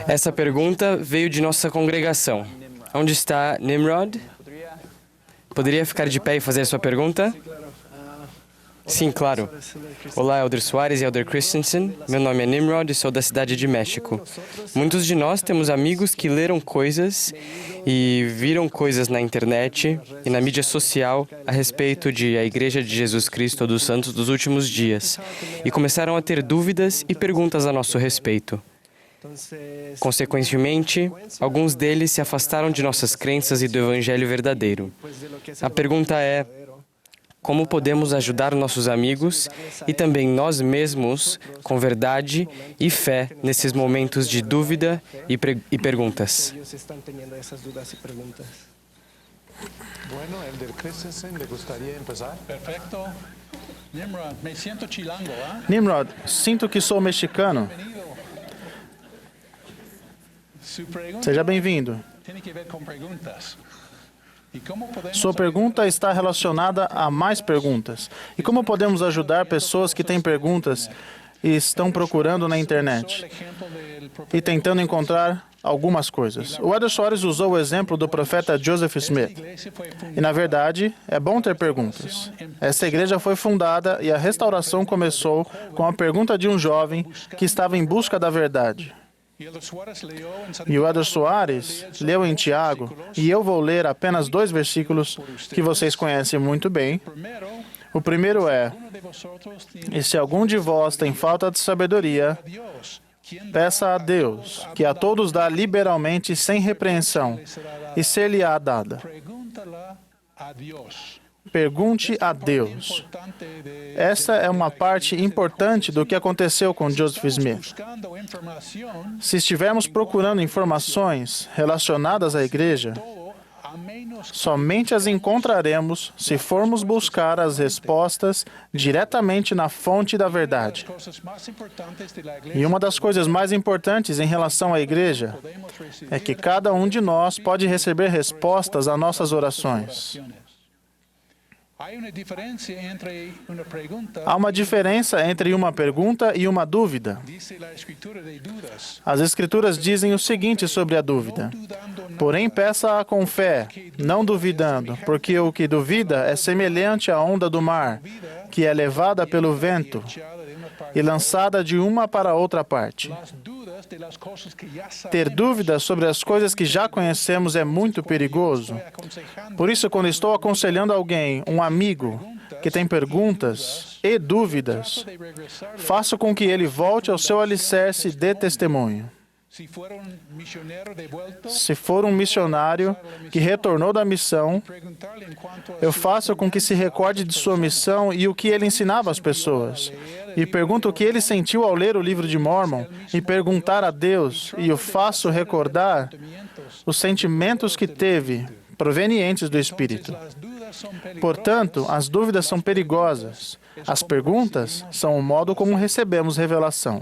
Essa pergunta veio de nossa congregação. Onde está Nimrod? Poderia ficar de pé e fazer sua pergunta? Sim, claro. Olá, Elder Soares e Elder Christensen. Meu nome é Nimrod e sou da cidade de México. Muitos de nós temos amigos que leram coisas e viram coisas na internet e na mídia social a respeito de a Igreja de Jesus Cristo dos Santos dos Últimos Dias e começaram a ter dúvidas e perguntas a nosso respeito. Consequentemente, alguns deles se afastaram de nossas crenças e do Evangelho verdadeiro. A pergunta é: como podemos ajudar nossos amigos e também nós mesmos com verdade e fé nesses momentos de dúvida e perguntas? Bueno, Elder Christensen, ¿le gustaría empezar? Perfecto. Nimrod, me siento chilango, ¿ah? Nimrod, sinto que sou mexicano. Seja bem-vindo. Tem que ver com perguntas. Sua pergunta está relacionada a mais perguntas. E como podemos ajudar pessoas que têm perguntas e estão procurando na internet e tentando encontrar algumas coisas? O Elder Soares usou o exemplo do profeta Joseph Smith. E, na verdade, é bom ter perguntas. Essa igreja foi fundada e a restauração começou com a pergunta de um jovem que estava em busca da verdade. E o Elder Soares leu em Tiago, e eu vou ler apenas 2 versículos que vocês conhecem muito bem. O primeiro é: e se algum de vós tem falta de sabedoria, peça a Deus, que a todos dá liberalmente sem repreensão, e ser-lhe-á dada. Pergunte a Deus. Essa é uma parte importante do que aconteceu com Joseph Smith. Se estivermos procurando informações relacionadas à igreja, somente as encontraremos se formos buscar as respostas diretamente na fonte da verdade. E uma das coisas mais importantes em relação à igreja é que cada um de nós pode receber respostas a nossas orações. Há uma diferença entre uma pergunta e uma dúvida. As Escrituras dizem o seguinte sobre a dúvida: porém, peça-a com fé, não duvidando, porque o que duvida é semelhante à onda do mar, que é levada pelo vento e lançada de uma para outra parte. Ter dúvidas sobre as coisas que já conhecemos é muito perigoso. Por isso, quando estou aconselhando alguém, um amigo, que tem perguntas e dúvidas, faço com que ele volte ao seu alicerce de testemunho. Se for um missionário que retornou da missão, eu faço com que se recorde de sua missão e o que ele ensinava às pessoas. E pergunto o que ele sentiu ao ler o livro de Mormon e perguntar a Deus, e o faço recordar os sentimentos que teve, provenientes do Espírito. Portanto, as dúvidas são perigosas. As perguntas são o modo como recebemos revelação.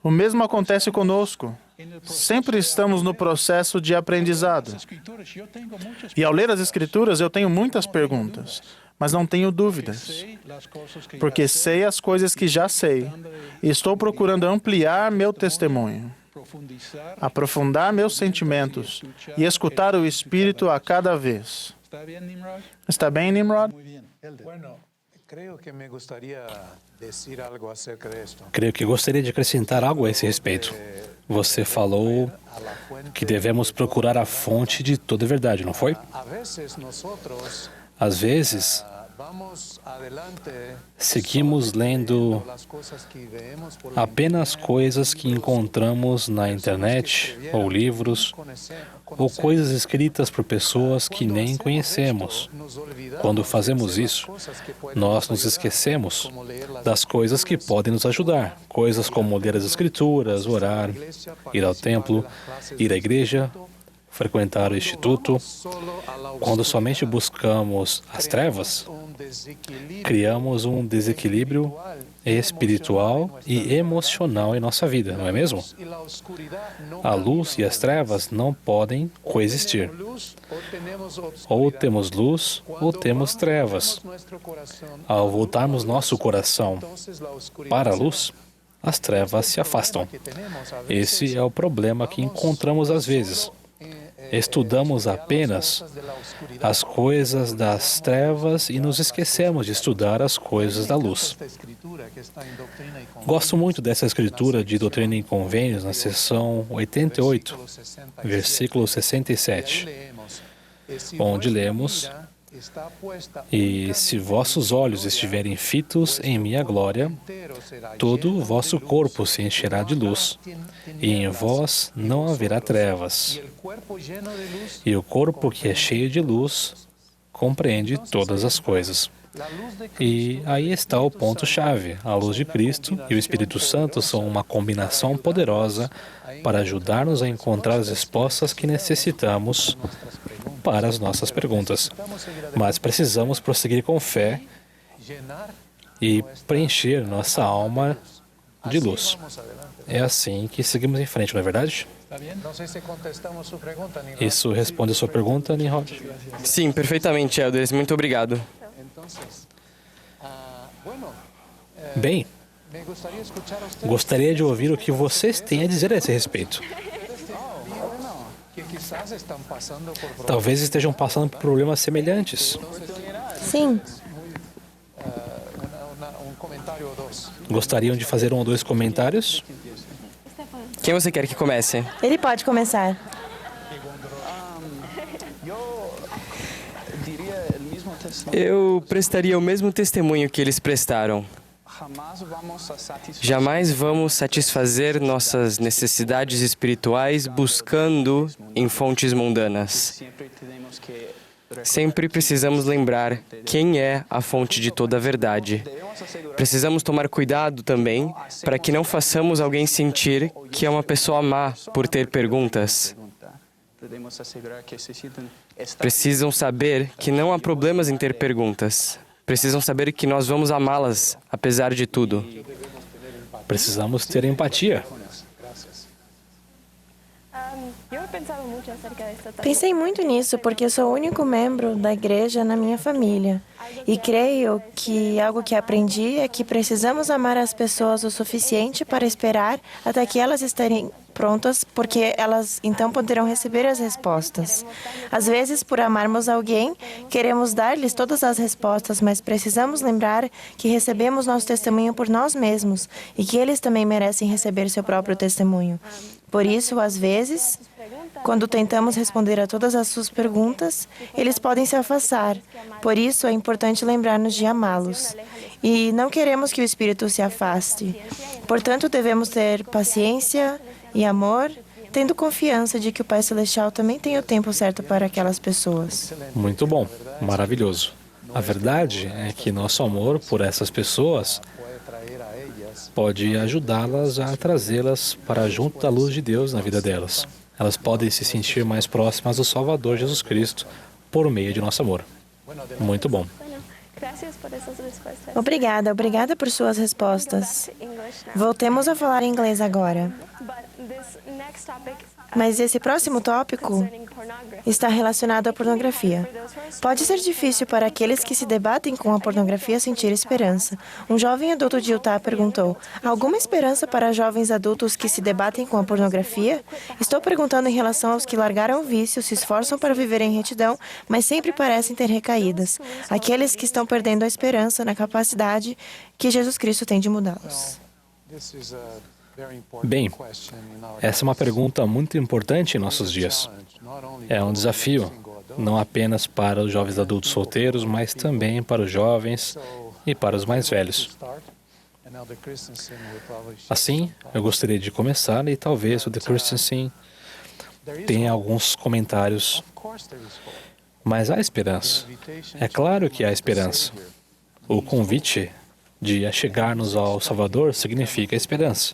O mesmo acontece conosco. Sempre estamos no processo de aprendizado. E ao ler as Escrituras, eu tenho muitas perguntas, mas não tenho dúvidas, porque sei as coisas que já sei e estou procurando ampliar meu testemunho, aprofundar meus sentimentos e escutar o Espírito a cada vez. Está bem, Nimrod? Creio que gostaria de acrescentar algo a esse respeito. Você falou que devemos procurar a fonte de toda a verdade, não foi? Às vezes, seguimos lendo apenas coisas que encontramos na internet, ou livros, ou coisas escritas por pessoas que nem conhecemos. Quando fazemos isso, nós nos esquecemos das coisas que podem nos ajudar, coisas como ler as Escrituras, orar, ir ao templo, ir à igreja, frequentar o instituto. Quando somente buscamos as trevas, criamos um desequilíbrio espiritual e emocional em nossa vida, não é mesmo? A luz e as trevas não podem coexistir. Ou temos luz ou temos trevas. Ao voltarmos nosso coração para a luz, as trevas se afastam. Esse é o problema que encontramos às vezes. estudamos apenas as coisas das trevas e nos esquecemos de estudar as coisas da luz. Gosto muito dessa escritura de Doutrina e Convênios na seção 88, versículo 67, onde lemos: "E se vossos olhos estiverem fitos em minha glória, todo o vosso corpo se encherá de luz, e em vós não haverá trevas. E o corpo que é cheio de luz compreende todas as coisas." E aí está o ponto-chave. A luz de Cristo e o Espírito Santo são uma combinação poderosa para ajudar-nos a encontrar as respostas que necessitamos para as nossas perguntas. Mas precisamos prosseguir com fé e preencher nossa alma de luz. É assim que seguimos em frente, não é verdade? Isso responde a sua pergunta, Nimrod? Sim, perfeitamente, Elders. Muito obrigado. Bem, gostaria de ouvir o que vocês têm a dizer a esse respeito. Talvez estejam passando por problemas semelhantes. Sim. Gostariam de fazer 1 ou 2 comentários? Quem você quer que comece? Ele pode começar. Eu prestaria o mesmo testemunho que eles prestaram. Jamais vamos satisfazer nossas necessidades espirituais buscando em fontes mundanas. Sempre precisamos lembrar quem é a fonte de toda a verdade. Precisamos tomar cuidado também para que não façamos alguém sentir que é uma pessoa má por ter perguntas. Precisam saber que não há problemas em ter perguntas. Precisam saber que nós vamos amá-las, apesar de tudo. Precisamos ter empatia. Pensei muito nisso porque eu sou o único membro da igreja na minha família. E creio que algo que aprendi é que precisamos amar as pessoas o suficiente para esperar até que elas estarem prontas, porque elas então poderão receber as respostas. Às vezes, por amarmos alguém, queremos dar-lhes todas as respostas, mas precisamos lembrar que recebemos nosso testemunho por nós mesmos e que eles também merecem receber seu próprio testemunho. Por isso, às vezes, quando tentamos responder a todas as suas perguntas, eles podem se afastar. Por isso, é importante lembrar-nos de amá-los. E não queremos que o Espírito se afaste. Portanto, devemos ter paciência e amor, tendo confiança de que o Pai Celestial também tem o tempo certo para aquelas pessoas. Muito bom, maravilhoso. A verdade é que nosso amor por essas pessoas pode ajudá-las a trazê-las para junto da luz de Deus na vida delas. Elas podem se sentir mais próximas do Salvador Jesus Cristo por meio de nosso amor. Muito bom. Obrigada por suas respostas. Voltemos a falar inglês agora. Mas esse próximo tópico está relacionado à pornografia. Pode ser difícil para aqueles que se debatem com a pornografia sentir esperança. Um jovem adulto de Utah perguntou: "Há alguma esperança para jovens adultos que se debatem com a pornografia? Estou perguntando em relação aos que largaram o vício, se esforçam para viver em retidão, mas sempre parecem ter recaídas. Aqueles que estão perdendo a esperança na capacidade que Jesus Cristo tem de mudá-los." Bem, essa é uma pergunta muito importante em nossos dias. É um desafio, não apenas para os jovens adultos solteiros, mas também para os jovens e para os mais velhos. Assim, eu gostaria de começar e talvez o The Christensen tenha alguns comentários. Mas há esperança. É claro que há esperança. O convite de achegar-nos ao Salvador significa esperança.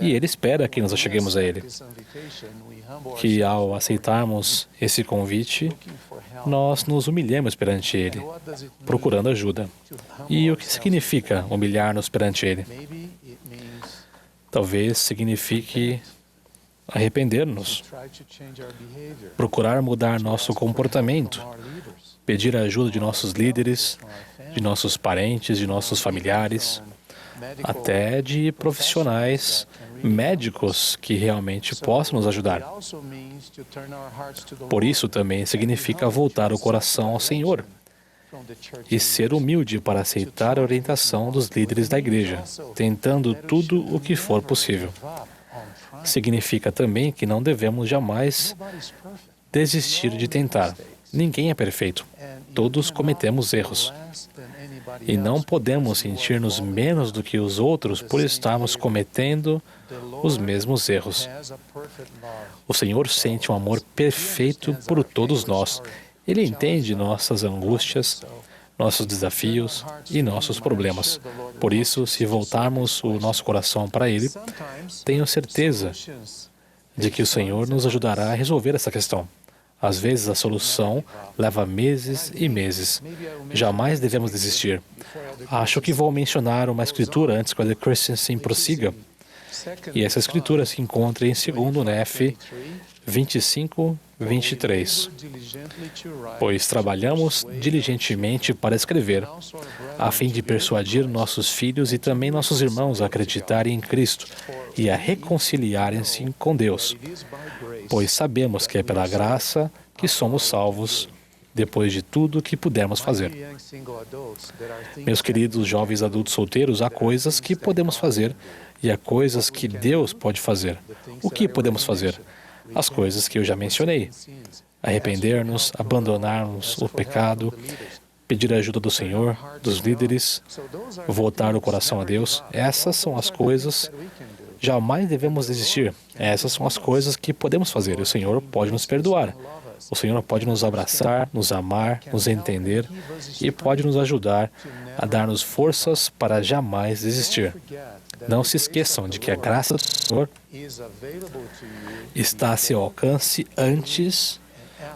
E Ele espera que nos acheguemos a Ele. Que ao aceitarmos esse convite, nós nos humilhemos perante Ele, procurando ajuda. E o que significa humilhar-nos perante Ele? Talvez signifique arrepender-nos, procurar mudar nosso comportamento, pedir a ajuda de nossos líderes, de nossos parentes, de nossos familiares, até de profissionais médicos que realmente possam nos ajudar. Por isso também significa voltar o coração ao Senhor e ser humilde para aceitar a orientação dos líderes da igreja, tentando tudo o que for possível. Significa também que não devemos jamais desistir de tentar. Ninguém é perfeito. Todos cometemos erros. E não podemos sentir-nos menos do que os outros por estarmos cometendo os mesmos erros. O Senhor sente um amor perfeito por todos nós. Ele entende nossas angústias, nossos desafios e nossos problemas. Por isso, se voltarmos o nosso coração para Ele, tenho certeza de que o Senhor nos ajudará a resolver essa questão. Às vezes, a solução leva meses e meses. Jamais devemos desistir. Acho que vou mencionar uma escritura antes que a Christensen prossiga. E essa escritura se encontra em 2 Nef 25, 23. Pois trabalhamos diligentemente para escrever, a fim de persuadir nossos filhos e também nossos irmãos a acreditarem em Cristo e a reconciliarem-se com Deus. Pois sabemos que é pela graça que somos salvos, depois de tudo que pudermos fazer. Meus queridos jovens adultos solteiros, há coisas que podemos fazer e há coisas que Deus pode fazer. O que podemos fazer? As coisas que eu já mencionei. Arrepender-nos, abandonarmos o pecado, pedir a ajuda do Senhor, dos líderes, voltar o coração a Deus. Essas são as coisas. Jamais devemos desistir. Essas são as coisas que podemos fazer. O Senhor pode nos perdoar. O Senhor pode nos abraçar, nos amar, nos entender e pode nos ajudar a dar-nos forças para jamais desistir. Não se esqueçam de que a graça do Senhor está a seu alcance antes,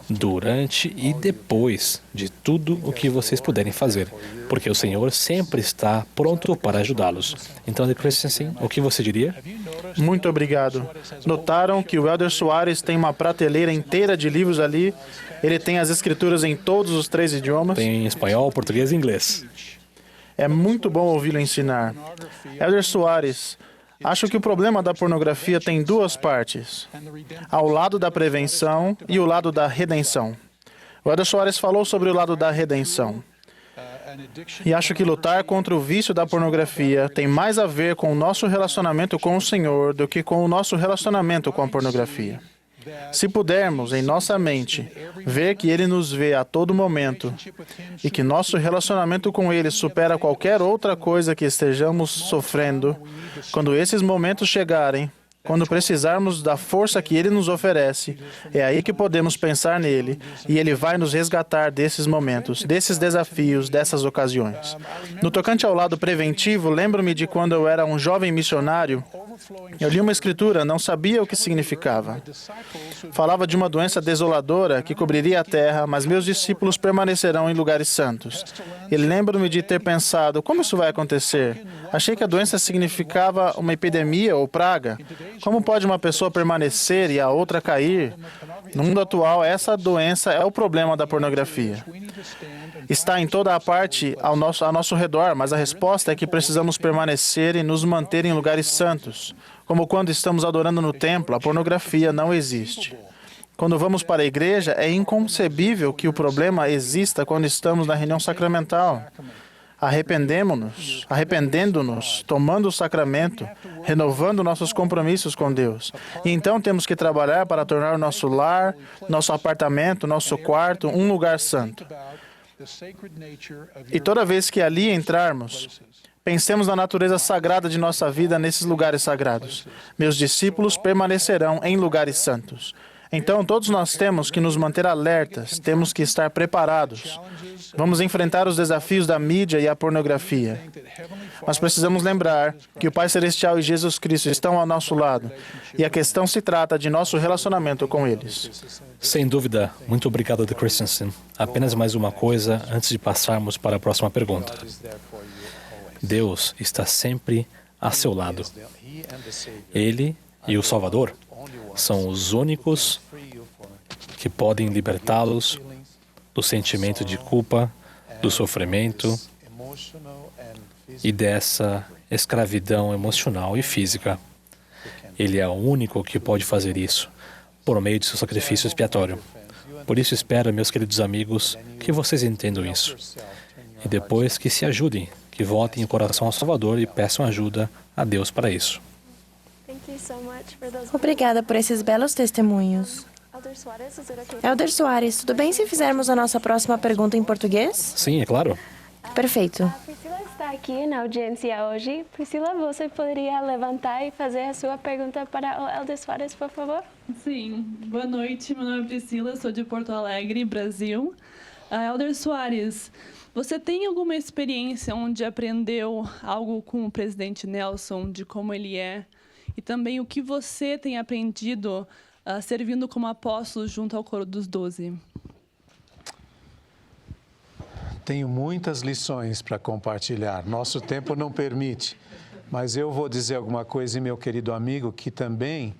durante e depois de tudo o que vocês puderem fazer, porque o Senhor sempre está pronto para ajudá-los. Então, de Christensen, o que você diria? Muito obrigado. Notaram que o Elder Soares tem uma prateleira inteira de livros ali? Ele tem as escrituras em todos os 3 idiomas? Tem em espanhol, português e inglês. É muito bom ouvi-lo ensinar. Elder Soares, acho que o problema da pornografia tem 2 partes. Há o lado da prevenção e o lado da redenção. O Elder Soares falou sobre o lado da redenção. E acho que lutar contra o vício da pornografia tem mais a ver com o nosso relacionamento com o Senhor do que com o nosso relacionamento com a pornografia. Se pudermos, em nossa mente, ver que Ele nos vê a todo momento e que nosso relacionamento com Ele supera qualquer outra coisa que estejamos sofrendo, quando esses momentos chegarem, quando precisarmos da força que Ele nos oferece, é aí que podemos pensar nele e Ele vai nos resgatar desses momentos, desses desafios, dessas ocasiões. No tocante ao lado preventivo, lembro-me de quando eu era um jovem missionário. Eu li uma escritura, não sabia o que significava. Falava de uma doença desoladora que cobriria a terra, mas meus discípulos permanecerão em lugares santos. E lembro-me de ter pensado, como isso vai acontecer? Achei que a doença significava uma epidemia ou praga. Como pode uma pessoa permanecer e a outra cair? No mundo atual, essa doença é o problema da pornografia. Está em toda a parte ao nosso redor, mas a resposta é que precisamos permanecer e nos manter em lugares santos. Como quando estamos adorando no templo, a pornografia não existe. Quando vamos para a igreja, é inconcebível que o problema exista quando estamos na reunião sacramental. Arrependendo-nos, tomando o sacramento, renovando nossos compromissos com Deus. E então temos que trabalhar para tornar o nosso lar, nosso apartamento, nosso quarto, um lugar santo. E toda vez que ali entrarmos, pensemos na natureza sagrada de nossa vida nesses lugares sagrados. Meus discípulos permanecerão em lugares santos. Então, todos nós temos que nos manter alertas, temos que estar preparados. Vamos enfrentar os desafios da mídia e a pornografia. Mas precisamos lembrar que o Pai Celestial e Jesus Cristo estão ao nosso lado, e a questão se trata de nosso relacionamento com eles. Sem dúvida. Muito obrigado, de Christensen. Apenas mais uma coisa antes de passarmos para a próxima pergunta. Deus está sempre a seu lado. Ele e o Salvador são os únicos que podem libertá-los do sentimento de culpa, do sofrimento e dessa escravidão emocional e física. Ele é o único que pode fazer isso, por meio de seu sacrifício expiatório. Por isso espero, meus queridos amigos, que vocês entendam isso. E depois que se ajudem, que voltem o coração ao Salvador e peçam ajuda a Deus para isso. Obrigada por esses belos testemunhos. Elder Soares, tudo bem se fizermos a nossa próxima pergunta em português? Sim, é claro. Perfeito. Priscila está aqui na audiência hoje. Priscila, você poderia levantar e fazer a sua pergunta para o Elder Soares, por favor? Sim. Boa noite, meu nome é Priscila, sou de Porto Alegre, Brasil. Elder Soares, você tem alguma experiência onde aprendeu algo com o presidente Nelson, de como ele é? E também o que você tem aprendido servindo como apóstolo junto ao Coro dos 12? Tenho muitas lições para compartilhar. Nosso tempo não permite, mas eu vou dizer alguma coisa, e meu querido amigo, que também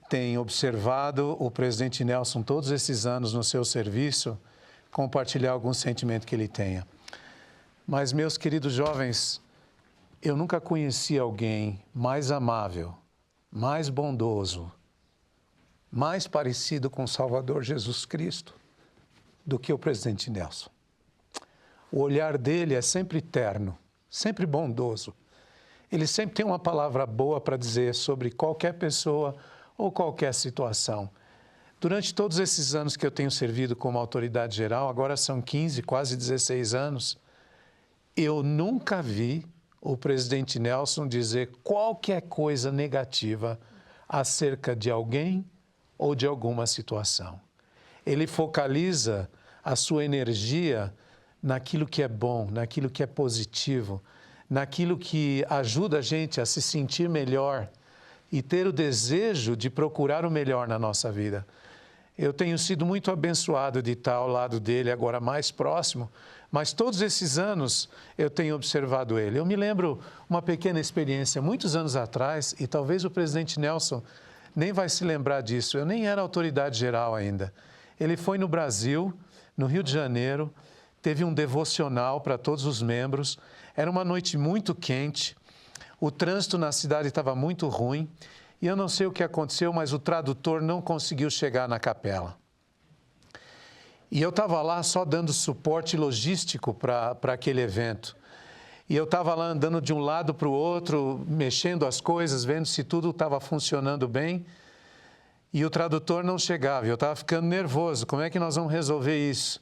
tem observado o presidente Nelson todos esses anos no seu serviço, compartilhar algum sentimento que ele tenha. Mas, meus queridos jovens, eu nunca conheci alguém mais amável, mais bondoso, mais parecido com o Salvador Jesus Cristo do que o presidente Nelson. O olhar dele é sempre terno, sempre bondoso. Ele sempre tem uma palavra boa para dizer sobre qualquer pessoa ou qualquer situação. Durante todos esses anos que eu tenho servido como autoridade geral, agora são 15, quase 16 anos, eu nunca vi o presidente Nelson dizer qualquer coisa negativa acerca de alguém ou de alguma situação. Ele focaliza a sua energia naquilo que é bom, naquilo que é positivo, naquilo que ajuda a gente a se sentir melhor e ter o desejo de procurar o melhor na nossa vida. Eu tenho sido muito abençoado de estar ao lado dele, agora mais próximo, mas todos esses anos eu tenho observado ele. Eu me lembro uma pequena experiência, muitos anos atrás, e talvez o presidente Nelson nem vai se lembrar disso, eu nem era autoridade geral ainda. Ele foi no Brasil, no Rio de Janeiro, teve um devocional para todos os membros, era uma noite muito quente, o trânsito na cidade estava muito ruim, e eu não sei o que aconteceu, mas o tradutor não conseguiu chegar na capela. E eu estava lá só dando suporte logístico para aquele evento. E eu estava lá andando de um lado para o outro, mexendo as coisas, vendo se tudo estava funcionando bem, e o tradutor não chegava, e eu estava ficando nervoso, como é que nós vamos resolver isso?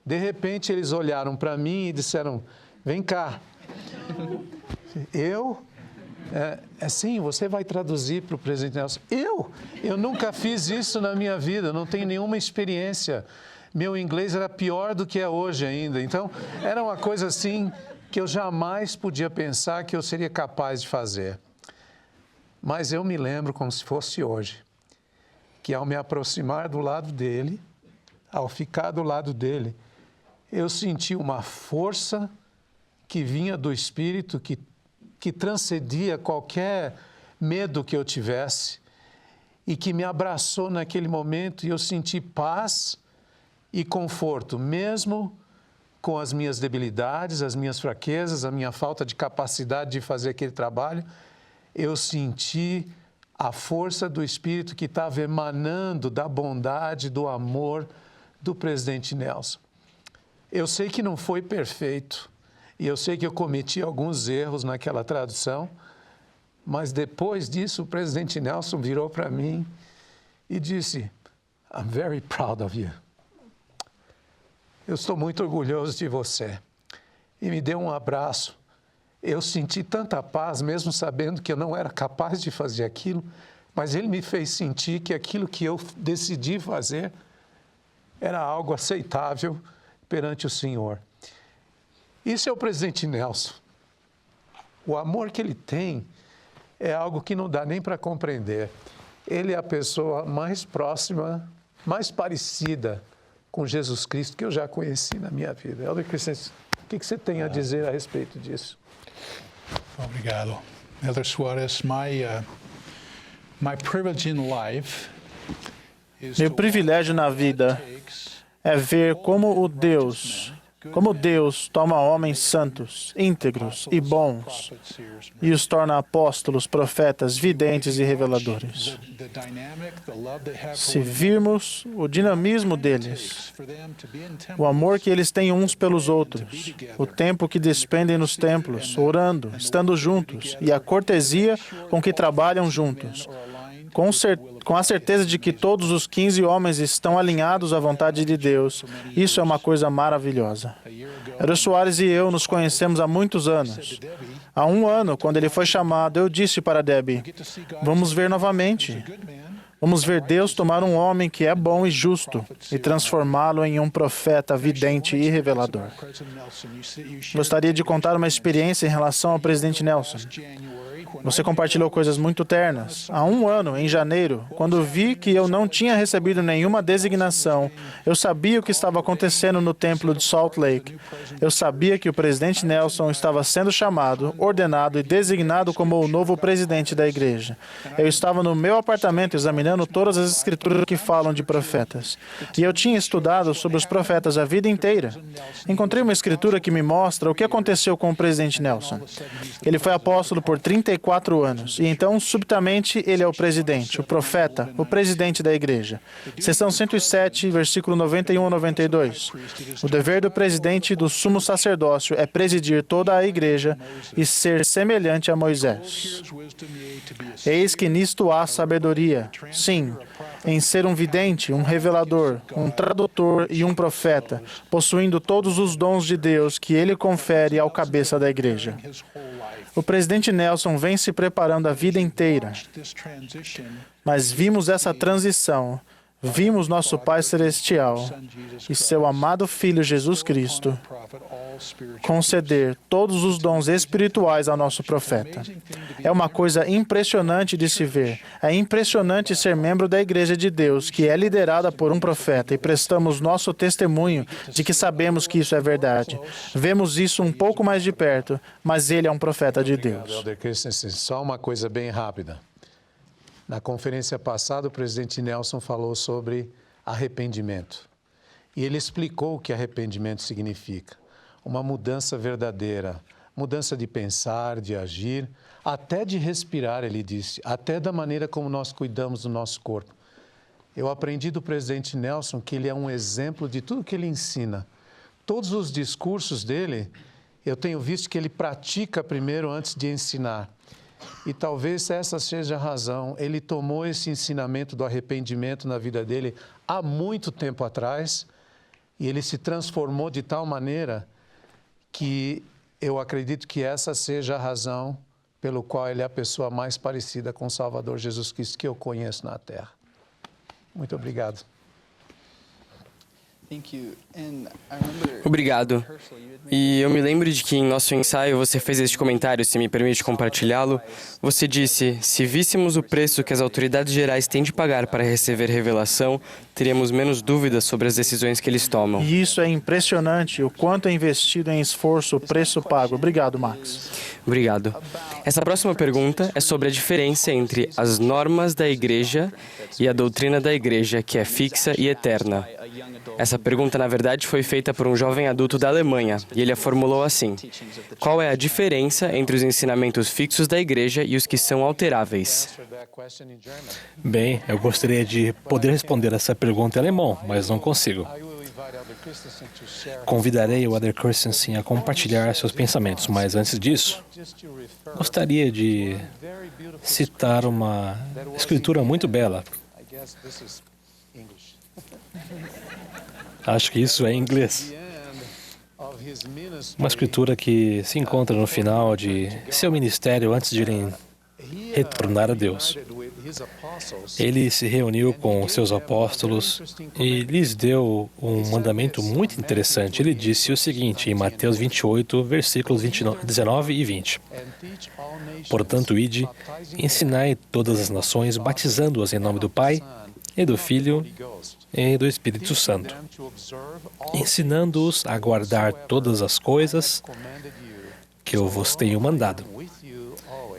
De repente, eles olharam para mim e disseram, vem cá. Eu? Sim, você vai traduzir para o presidente Nelson. Eu nunca fiz isso na minha vida, não tenho nenhuma experiência. Meu inglês era pior do que é hoje ainda. Então, era uma coisa assim que eu jamais podia pensar que eu seria capaz de fazer. Mas eu me lembro como se fosse hoje, que ao me aproximar do lado dele, ao ficar do lado dele, eu senti uma força que vinha do Espírito, que transcendia qualquer medo que eu tivesse e que me abraçou naquele momento, e eu senti paz e conforto, mesmo com as minhas debilidades, as minhas fraquezas, a minha falta de capacidade de fazer aquele trabalho. Eu senti a força do Espírito que estava emanando da bondade, do amor do presidente Nelson. Eu sei que não foi perfeito, e eu sei que eu cometi alguns erros naquela tradução, mas depois disso o presidente Nelson virou para mim e disse, I'm very proud of you. Eu estou muito orgulhoso de você. E me deu um abraço. Eu senti tanta paz, mesmo sabendo que eu não era capaz de fazer aquilo, mas ele me fez sentir que aquilo que eu decidi fazer era algo aceitável perante o Senhor. Isso é o presidente Nelson. O amor que ele tem é algo que não dá nem para compreender. Ele é a pessoa mais próxima, mais parecida com Jesus Cristo que eu já conheci na minha vida. Elder Christian, o que você tem a dizer a respeito disso? Obrigado. Elder Soares, my privilege in life Meu privilégio na vida é ver como o Deus Como Deus toma homens santos, íntegros e bons e os torna apóstolos, profetas, videntes e reveladores. Se virmos o dinamismo deles, o amor que eles têm uns pelos outros, o tempo que despendem nos templos, orando, estando juntos, e a cortesia com que trabalham juntos, com a certeza de que todos os 15 homens estão alinhados à vontade de Deus, isso é uma coisa maravilhosa. Elder Soares e eu nos conhecemos há muitos anos. Há 1 ano, quando ele foi chamado, eu disse para Debbie, vamos ver novamente. Vamos ver Deus tomar um homem que é bom e justo e transformá-lo em um profeta vidente e revelador. Gostaria de contar uma experiência em relação ao presidente Nelson. Você compartilhou coisas muito ternas. Há 1 ano, em janeiro, quando vi que eu não tinha recebido nenhuma designação, eu sabia o que estava acontecendo no templo de Salt Lake. Eu sabia que o presidente Nelson estava sendo chamado, ordenado e designado como o novo presidente da igreja. Eu estava no meu apartamento examinando todas as escrituras que falam de profetas. E eu tinha estudado sobre os profetas a vida inteira. Encontrei uma escritura que me mostra o que aconteceu com o presidente Nelson. Ele foi apóstolo por 34 anos, e então, subitamente, ele é o presidente, o profeta, o presidente da igreja. Seção 107, versículo 91 a 92. O dever do presidente e do sumo sacerdócio é presidir toda a igreja e ser semelhante a Moisés. Eis que nisto há sabedoria, sim, em ser um vidente, um revelador, um tradutor e um profeta, possuindo todos os dons de Deus que ele confere ao cabeça da igreja. O presidente Nelson vem se preparando a vida inteira, mas vimos essa transição, vimos nosso Pai Celestial e seu amado Filho Jesus Cristo conceder todos os dons espirituais ao nosso profeta. É uma coisa impressionante de se ver. É impressionante ser membro da Igreja de Deus, que é liderada por um profeta, e prestamos nosso testemunho de que sabemos que isso é verdade. Vemos isso um pouco mais de perto, mas ele é um profeta de Deus. Elder Christensen, só uma coisa bem rápida. Na conferência passada, o presidente Nelson falou sobre arrependimento. E ele explicou o que arrependimento significa. Uma mudança verdadeira, mudança de pensar, de agir, até de respirar, ele disse, até da maneira como nós cuidamos do nosso corpo. Eu aprendi do presidente Nelson que ele é um exemplo de tudo que ele ensina. Todos os discursos dele, eu tenho visto que ele pratica primeiro antes de ensinar. E talvez essa seja a razão. Ele tomou esse ensinamento do arrependimento na vida dele há muito tempo atrás e ele se transformou de tal maneira que eu acredito que essa seja a razão pelo qual ele é a pessoa mais parecida com o Salvador Jesus Cristo que eu conheço na Terra. Muito obrigado. Obrigado. E eu me lembro de que em nosso ensaio você fez este comentário, se me permite compartilhá-lo. Você disse, se víssemos o preço que as autoridades gerais têm de pagar para receber revelação, teríamos menos dúvidas sobre as decisões que eles tomam. E isso é impressionante, o quanto é investido em esforço, o preço pago. Obrigado, Max. Obrigado. Essa próxima pergunta é sobre a diferença entre as normas da igreja e a doutrina da igreja, que é fixa e eterna. Essa pergunta, na verdade, foi feita por um jovem adulto da Alemanha, e ele a formulou assim: qual é a diferença entre os ensinamentos fixos da igreja e os que são alteráveis? Bem, eu gostaria de poder responder essa pergunta em alemão, mas não consigo. Convidarei o Elder Christensen a compartilhar seus pensamentos, mas antes disso, gostaria de citar uma escritura muito bela. Acho que isso é em inglês. Uma escritura que se encontra no final de seu ministério antes de ele retornar a Deus. Ele se reuniu com seus apóstolos e lhes deu um mandamento muito interessante. Ele disse o seguinte em Mateus 28, versículos 19 e 20. Portanto, ide, ensinai todas as nações, batizando-as em nome do Pai, e do Filho, e do Espírito Santo, ensinando-os a guardar todas as coisas que eu vos tenho mandado.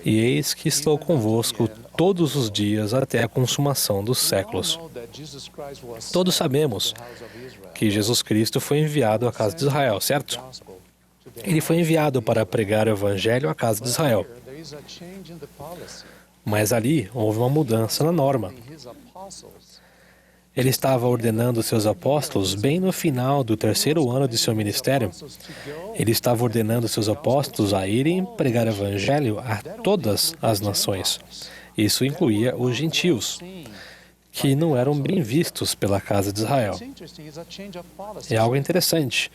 E eis que estou convosco todos os dias até a consumação dos séculos. Todos sabemos que Jesus Cristo foi enviado à casa de Israel, certo? Ele foi enviado para pregar o Evangelho à casa de Israel. Mas ali houve uma mudança na norma. Ele estava ordenando seus apóstolos bem no final do 3º ano de seu ministério. Ele estava ordenando seus apóstolos a irem pregar o Evangelho a todas as nações. Isso incluía os gentios, que não eram bem vistos pela casa de Israel. É algo interessante.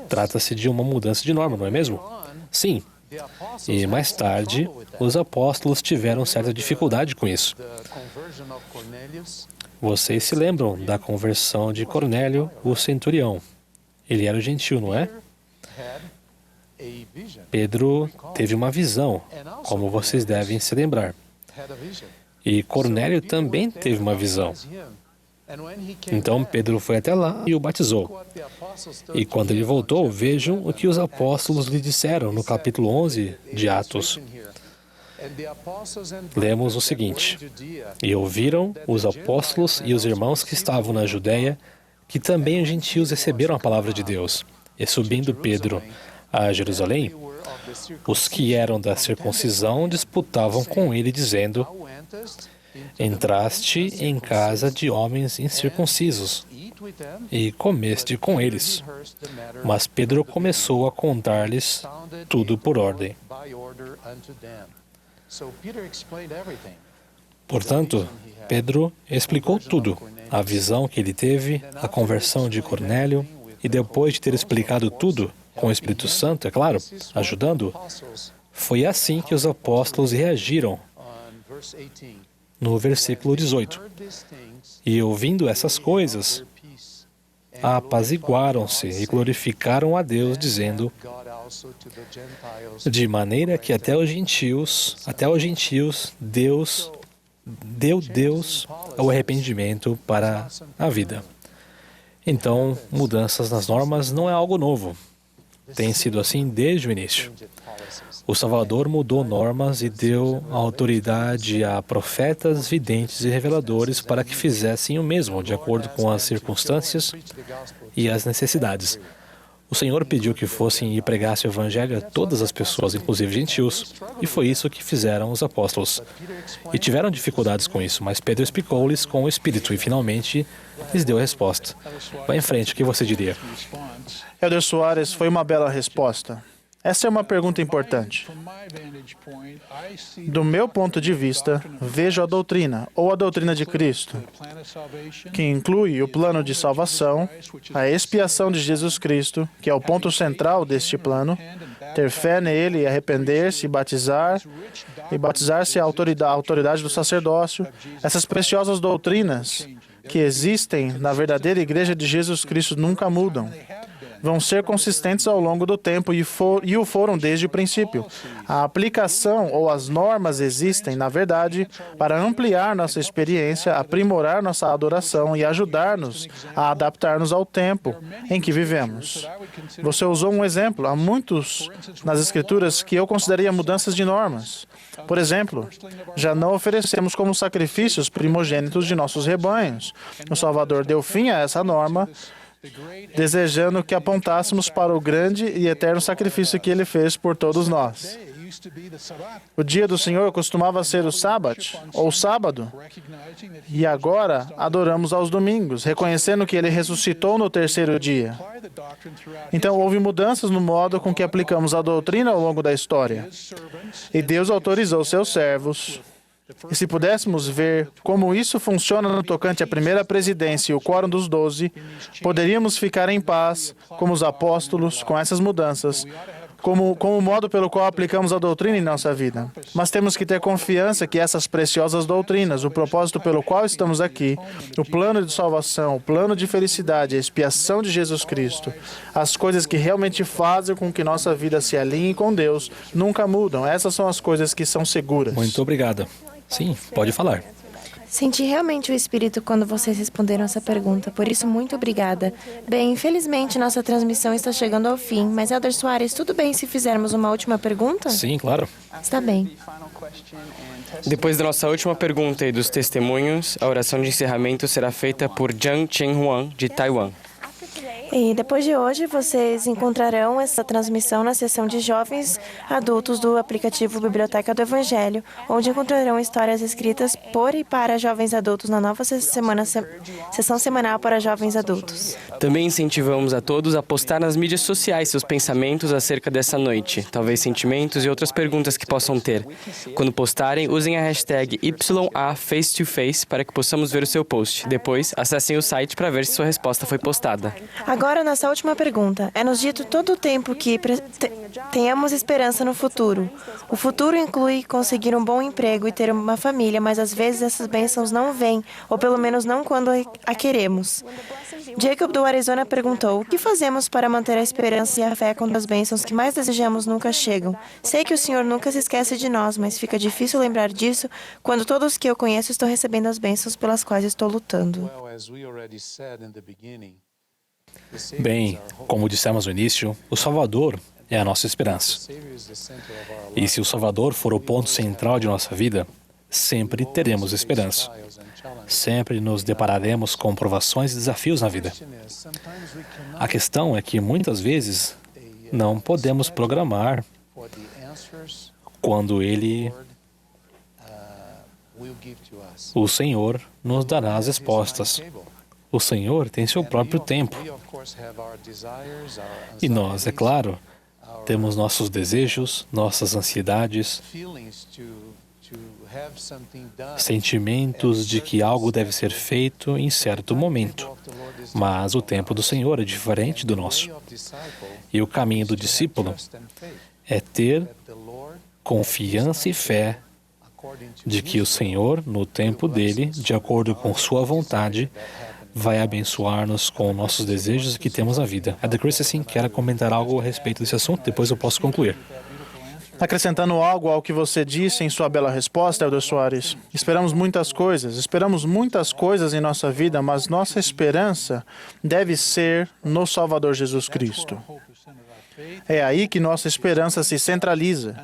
Trata-se de uma mudança de norma, não é mesmo? Sim. E mais tarde, os apóstolos tiveram certa dificuldade com isso. Vocês se lembram da conversão de Cornélio, o centurião. Ele era gentio, não é? Pedro teve uma visão, como vocês devem se lembrar. E Cornélio também teve uma visão. Então Pedro foi até lá e o batizou. E quando ele voltou, vejam o que os apóstolos lhe disseram no capítulo 11 de Atos. Lemos o seguinte: E ouviram os apóstolos e os irmãos que estavam na Judeia, que também os gentios receberam a palavra de Deus. E subindo Pedro a Jerusalém, os que eram da circuncisão disputavam com ele, dizendo: Entraste em casa de homens incircuncisos e comeste com eles. Mas Pedro começou a contar-lhes tudo por ordem. Portanto, Pedro explicou tudo, a visão que ele teve, a conversão de Cornélio, e depois de ter explicado tudo, com o Espírito Santo, é claro, ajudando, foi assim que os apóstolos reagiram. No versículo 18. E ouvindo essas coisas, apaziguaram-se e glorificaram a Deus, dizendo: de maneira que até os gentios, Deus deu o arrependimento para a vida. Então, mudanças nas normas não é algo novo. Tem sido assim desde o início. O Salvador mudou normas e deu autoridade a profetas, videntes e reveladores para que fizessem o mesmo, de acordo com as circunstâncias e as necessidades. O Senhor pediu que fossem e pregassem o Evangelho a todas as pessoas, inclusive gentios, e foi isso que fizeram os apóstolos. E tiveram dificuldades com isso, mas Pedro explicou-lhes com o Espírito e, finalmente, lhes deu a resposta. Vá em frente, o que você diria? Elder Soares, foi uma bela resposta. Essa é uma pergunta importante. Do meu ponto de vista, vejo a doutrina, ou a doutrina de Cristo, que inclui o plano de salvação, a expiação de Jesus Cristo, que é o ponto central deste plano, ter fé nele e arrepender-se e batizar-se à autoridade do sacerdócio. Essas preciosas doutrinas que existem na verdadeira Igreja de Jesus Cristo nunca mudam. Vão ser consistentes ao longo do tempo e o foram desde o princípio. A aplicação ou as normas existem, na verdade, para ampliar nossa experiência, aprimorar nossa adoração e ajudar-nos a adaptar-nos ao tempo em que vivemos. Você usou um exemplo. Há muitos nas Escrituras que eu consideraria mudanças de normas. Por exemplo, já não oferecemos como sacrifícios primogênitos de nossos rebanhos. O Salvador deu fim a essa norma, desejando que apontássemos para o grande e eterno sacrifício que Ele fez por todos nós. O dia do Senhor costumava ser o sábado, ou sábado, e agora adoramos aos domingos, reconhecendo que Ele ressuscitou no terceiro dia. Então, houve mudanças no modo com que aplicamos a doutrina ao longo da história. E Deus autorizou seus servos. E se pudéssemos ver como isso funciona no tocante à primeira presidência e o quórum dos 12, poderíamos ficar em paz, como os apóstolos, com essas mudanças, como o modo pelo qual aplicamos a doutrina em nossa vida. Mas temos que ter confiança que essas preciosas doutrinas, o propósito pelo qual estamos aqui, o plano de salvação, o plano de felicidade, a expiação de Jesus Cristo, as coisas que realmente fazem com que nossa vida se alinhe com Deus, nunca mudam. Essas são as coisas que são seguras. Muito obrigado. Sim, pode falar. Senti realmente o espírito quando vocês responderam essa pergunta, por isso muito obrigada. Bem, infelizmente nossa transmissão está chegando ao fim, mas Elder Soares, tudo bem se fizermos uma última pergunta? Sim, claro. Está bem. Depois da nossa última pergunta e dos testemunhos, a oração de encerramento será feita por Jiang Chenghuang, de Taiwan. E depois de hoje, vocês encontrarão essa transmissão na seção de jovens adultos do aplicativo Biblioteca do Evangelho, onde encontrarão histórias escritas por e para jovens adultos na nova sessão semanal para jovens adultos. Também incentivamos a todos a postar nas mídias sociais seus pensamentos acerca dessa noite, talvez sentimentos e outras perguntas que possam ter. Quando postarem, usem a hashtag YAFaceToFace para que possamos ver o seu post. Depois, acessem o site para ver se sua resposta foi postada. Agora, nossa última pergunta. É-nos dito todo o tempo que tenhamos esperança no futuro. O futuro inclui conseguir um bom emprego e ter uma família, mas às vezes essas bênçãos não vêm, ou pelo menos não quando a queremos. Jacob do Arizona perguntou: o que fazemos para manter a esperança e a fé quando as bênçãos que mais desejamos nunca chegam? Sei que o Senhor nunca se esquece de nós, mas fica difícil lembrar disso quando todos que eu conheço estão recebendo as bênçãos pelas quais estou lutando. Bem, como dissemos no início, o Salvador é a nossa esperança. E se o Salvador for o ponto central de nossa vida, sempre teremos esperança. Sempre nos depararemos com provações e desafios na vida. A questão é que muitas vezes não podemos programar quando o Senhor nos dará as respostas. O Senhor tem seu próprio tempo. E nós, é claro, temos nossos desejos, nossas ansiedades, sentimentos de que algo deve ser feito em certo momento. Mas o tempo do Senhor é diferente do nosso. E o caminho do discípulo é ter confiança e fé de que o Senhor, no tempo dele, de acordo com sua vontade, vai abençoar-nos com nossos desejos que temos na vida. Elder Christensen quer comentar algo a respeito desse assunto? Depois eu posso concluir. Acrescentando algo ao que você disse em sua bela resposta, Elder Soares, esperamos muitas coisas em nossa vida, mas nossa esperança deve ser no Salvador Jesus Cristo. É aí que nossa esperança se centraliza.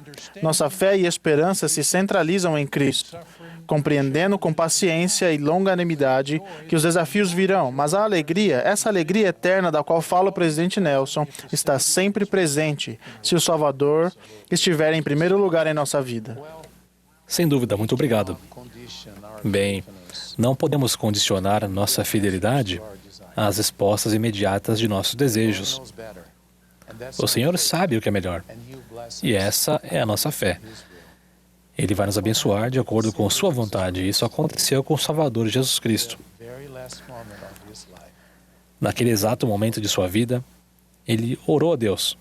Nossa fé e esperança se centralizam em Cristo, compreendendo com paciência e longanimidade que os desafios virão, mas a alegria, essa alegria eterna da qual fala o presidente Nelson, está sempre presente se o Salvador estiver em primeiro lugar em nossa vida. Sem dúvida, muito obrigado. Bem, não podemos condicionar nossa fidelidade às respostas imediatas de nossos desejos. O Senhor sabe o que é melhor, e essa é a nossa fé. Ele vai nos abençoar de acordo com sua vontade. Isso aconteceu com o Salvador Jesus Cristo. Naquele exato momento de sua vida, ele orou a Deus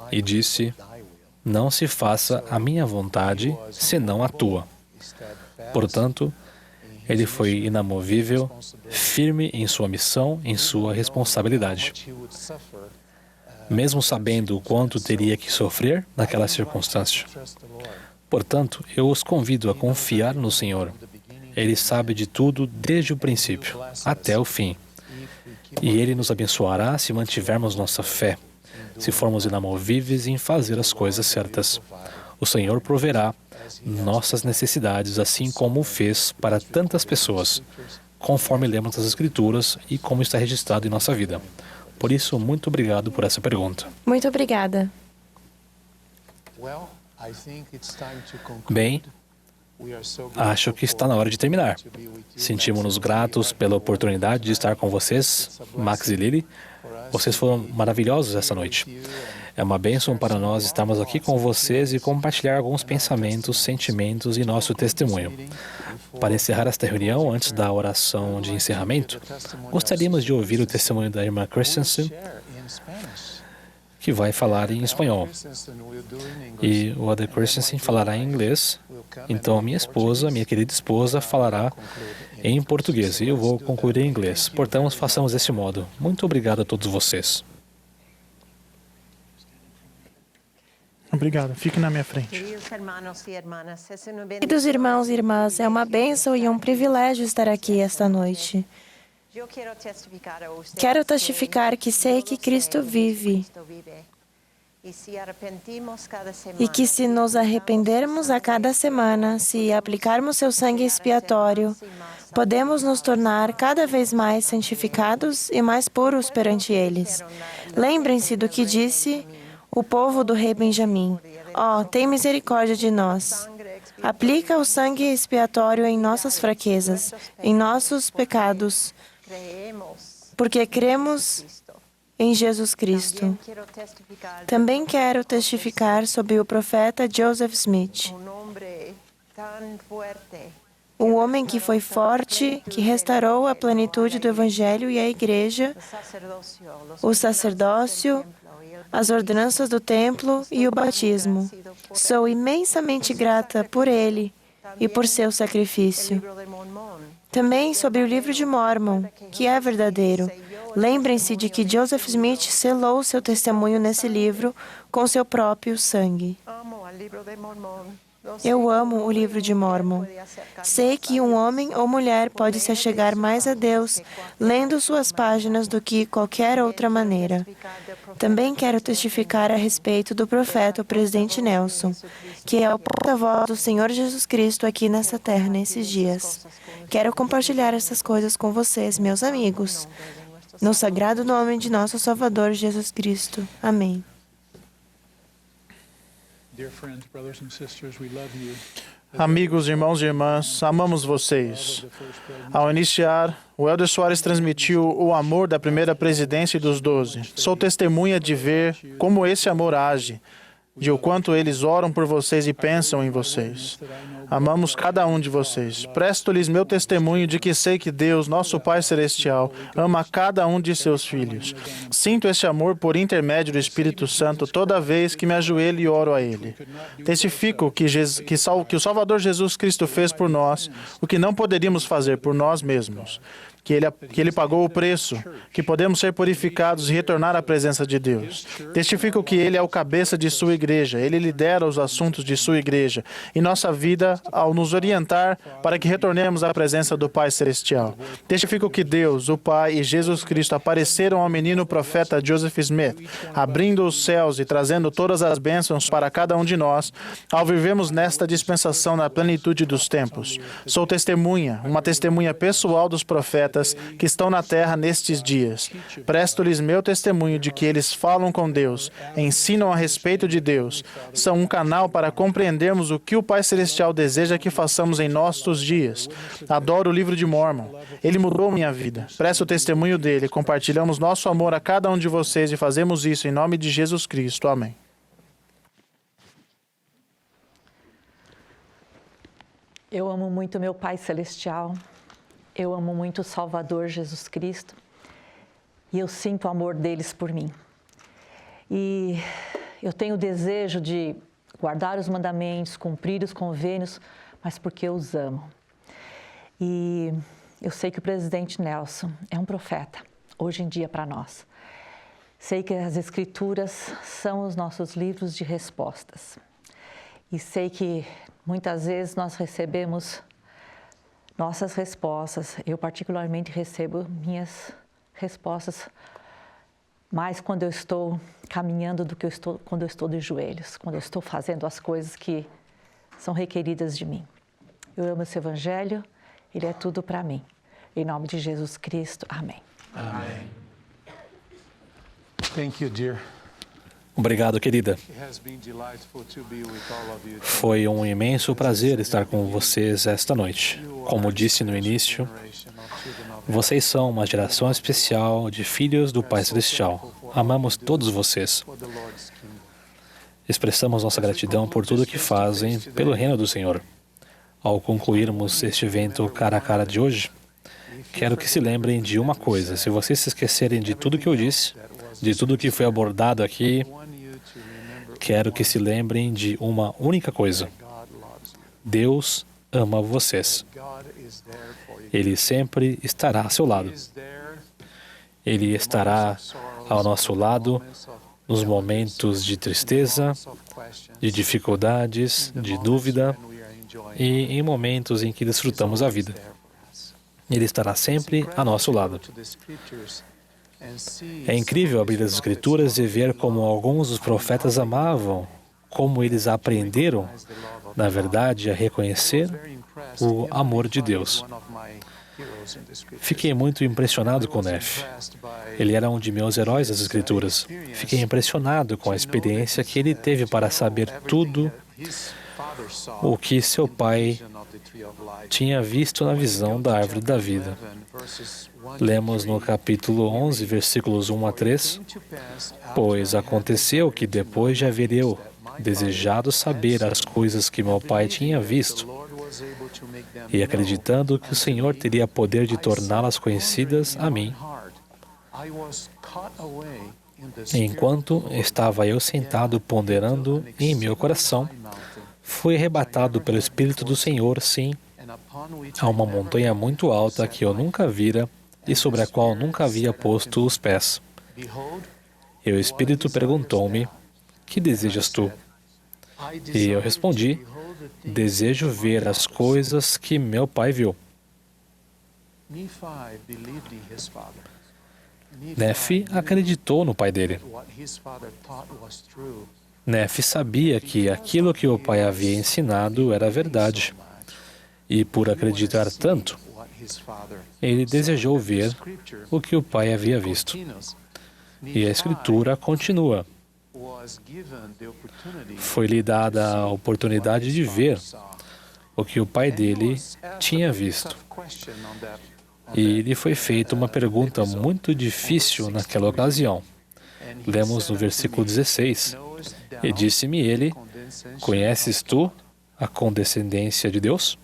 e disse: não se faça a minha vontade, senão a tua. Portanto, ele foi inamovível, firme em sua missão, em sua responsabilidade. Mesmo sabendo o quanto teria que sofrer naquela circunstância. Portanto, eu os convido a confiar no Senhor. Ele sabe de tudo desde o princípio até o fim. E Ele nos abençoará se mantivermos nossa fé, se formos inamovíveis em fazer as coisas certas. O Senhor proverá nossas necessidades, assim como o fez para tantas pessoas, conforme lemos das Escrituras e como está registrado em nossa vida. Por isso, muito obrigado por essa pergunta. Muito obrigada. Bem, acho que está na hora de terminar. Sentimos-nos gratos pela oportunidade de estar com vocês, Max e Lily. Vocês foram maravilhosos essa noite. É uma bênção para nós estarmos aqui com vocês e compartilhar alguns pensamentos, sentimentos e nosso testemunho. Para encerrar esta reunião, antes da oração de encerramento, gostaríamos de ouvir o testemunho da irmã Christensen, que vai falar em espanhol. E o Elder Christensen falará em inglês. Então, minha querida esposa, falará em português e eu vou concluir em inglês. Portanto, façamos desse modo. Muito obrigado a todos vocês. Obrigado. Fique na minha frente. Queridos irmãos e irmãs, é uma bênção e um privilégio estar aqui esta noite. Quero testificar que sei que Cristo vive e que se nos arrependermos a cada semana, se aplicarmos seu sangue expiatório, podemos nos tornar cada vez mais santificados e mais puros perante eles. Lembrem-se do que disse o povo do rei Benjamim. Ó, tem misericórdia de nós. Aplica o sangue expiatório em nossas fraquezas, em nossos pecados, porque cremos em Jesus Cristo. Também quero testificar sobre o profeta Joseph Smith, um homem que foi forte, que restaurou a plenitude do Evangelho e a Igreja, o sacerdócio, as ordenanças do templo e o batismo. Sou imensamente grata por ele e por seu sacrifício. Também sobre o livro de Mórmon, que é verdadeiro. Lembrem-se de que Joseph Smith selou seu testemunho nesse livro com seu próprio sangue. Eu amo o livro de Mórmon. Sei que um homem ou mulher pode se achegar mais a Deus lendo suas páginas do que qualquer outra maneira. Também quero testificar a respeito do profeta, o presidente Nelson, que é o porta-voz do Senhor Jesus Cristo aqui nessa terra nesses dias. Quero compartilhar essas coisas com vocês, meus amigos, no sagrado nome de nosso Salvador Jesus Cristo. Amém. Amigos, irmãos e irmãs, amamos vocês. Ao iniciar, o Elder Soares transmitiu o amor da primeira presidência e dos 12. Sou testemunha de ver como esse amor age, de o quanto eles oram por vocês e pensam em vocês. Amamos cada um de vocês. Presto-lhes meu testemunho de que sei que Deus, nosso Pai Celestial, ama cada um de seus filhos. Sinto esse amor por intermédio do Espírito Santo toda vez que me ajoelho e oro a Ele. Testifico que o Salvador Jesus Cristo fez por nós o que não poderíamos fazer por nós mesmos. Que ele pagou o preço, que podemos ser purificados e retornar à presença de Deus. Testifico que Ele é o cabeça de sua igreja, Ele lidera os assuntos de sua igreja e nossa vida ao nos orientar para que retornemos à presença do Pai Celestial. Testifico que Deus, o Pai e Jesus Cristo apareceram ao menino profeta Joseph Smith, abrindo os céus e trazendo todas as bênçãos para cada um de nós, ao vivermos nesta dispensação na plenitude dos tempos. Sou testemunha, uma testemunha pessoal dos profetas que estão na terra nestes dias. Presto-lhes meu testemunho de que eles falam com Deus, ensinam a respeito de Deus, são um canal para compreendermos o que o Pai Celestial deseja que façamos em nossos dias. Adoro o livro de Mórmon. Ele mudou minha vida. Presto o testemunho dele. Compartilhamos nosso amor a cada um de vocês e fazemos isso em nome de Jesus Cristo. Amém. Eu amo muito meu Pai Celestial. Eu amo muito o Salvador Jesus Cristo e eu sinto o amor deles por mim. E eu tenho o desejo de guardar os mandamentos, cumprir os convênios, mas porque eu os amo. E eu sei que o presidente Nelson é um profeta, hoje em dia para nós. Sei que as Escrituras são os nossos livros de respostas. E sei que muitas vezes nós recebemos nossas respostas. Eu particularmente recebo minhas respostas mais quando eu estou caminhando do que quando eu estou de joelhos, quando eu estou fazendo as coisas que são requeridas de mim. Eu amo esse Evangelho, ele é tudo para mim. Em nome de Jesus Cristo, amém. Amém. Thank you, dear. Obrigado, querida. Foi um imenso prazer estar com vocês esta noite. Como disse no início, vocês são uma geração especial de filhos do Pai Celestial. Amamos todos vocês. Expressamos nossa gratidão por tudo que fazem pelo reino do Senhor. Ao concluirmos este evento cara a cara de hoje, quero que se lembrem de uma coisa. Se vocês se esquecerem de tudo que eu disse, de tudo que foi abordado aqui, quero que se lembrem de uma única coisa. Deus ama vocês. Ele sempre estará ao seu lado. Ele estará ao nosso lado nos momentos de tristeza, de dificuldades, de dúvida e em momentos em que desfrutamos a vida. Ele estará sempre a nosso lado. É incrível abrir as Escrituras e ver como alguns dos profetas amavam, como eles aprenderam, na verdade, a reconhecer o amor de Deus. Fiquei muito impressionado com Nefe. Ele era um de meus heróis das Escrituras. Fiquei impressionado com a experiência que ele teve para saber tudo o que seu pai tinha visto na visão da árvore da vida. Lemos no capítulo 11, versículos 1 a 3, pois aconteceu que depois de haver eu desejado saber as coisas que meu pai tinha visto, e acreditando que o Senhor teria poder de torná-las conhecidas a mim, enquanto estava eu sentado ponderando em meu coração, fui arrebatado pelo Espírito do Senhor, sim, a uma montanha muito alta que eu nunca vira e sobre a qual nunca havia posto os pés. E o Espírito perguntou-me, que desejas tu? E eu respondi, desejo ver as coisas que meu pai viu. Nefe acreditou no pai dele. Nefe sabia que aquilo que o pai havia ensinado era verdade. E por acreditar tanto, ele desejou ver o que o pai havia visto. E a Escritura continua. Foi-lhe dada a oportunidade de ver o que o pai dele tinha visto. E lhe foi feita uma pergunta muito difícil naquela ocasião. Lemos no versículo 16. E disse-me ele, conheces tu a condescendência de Deus?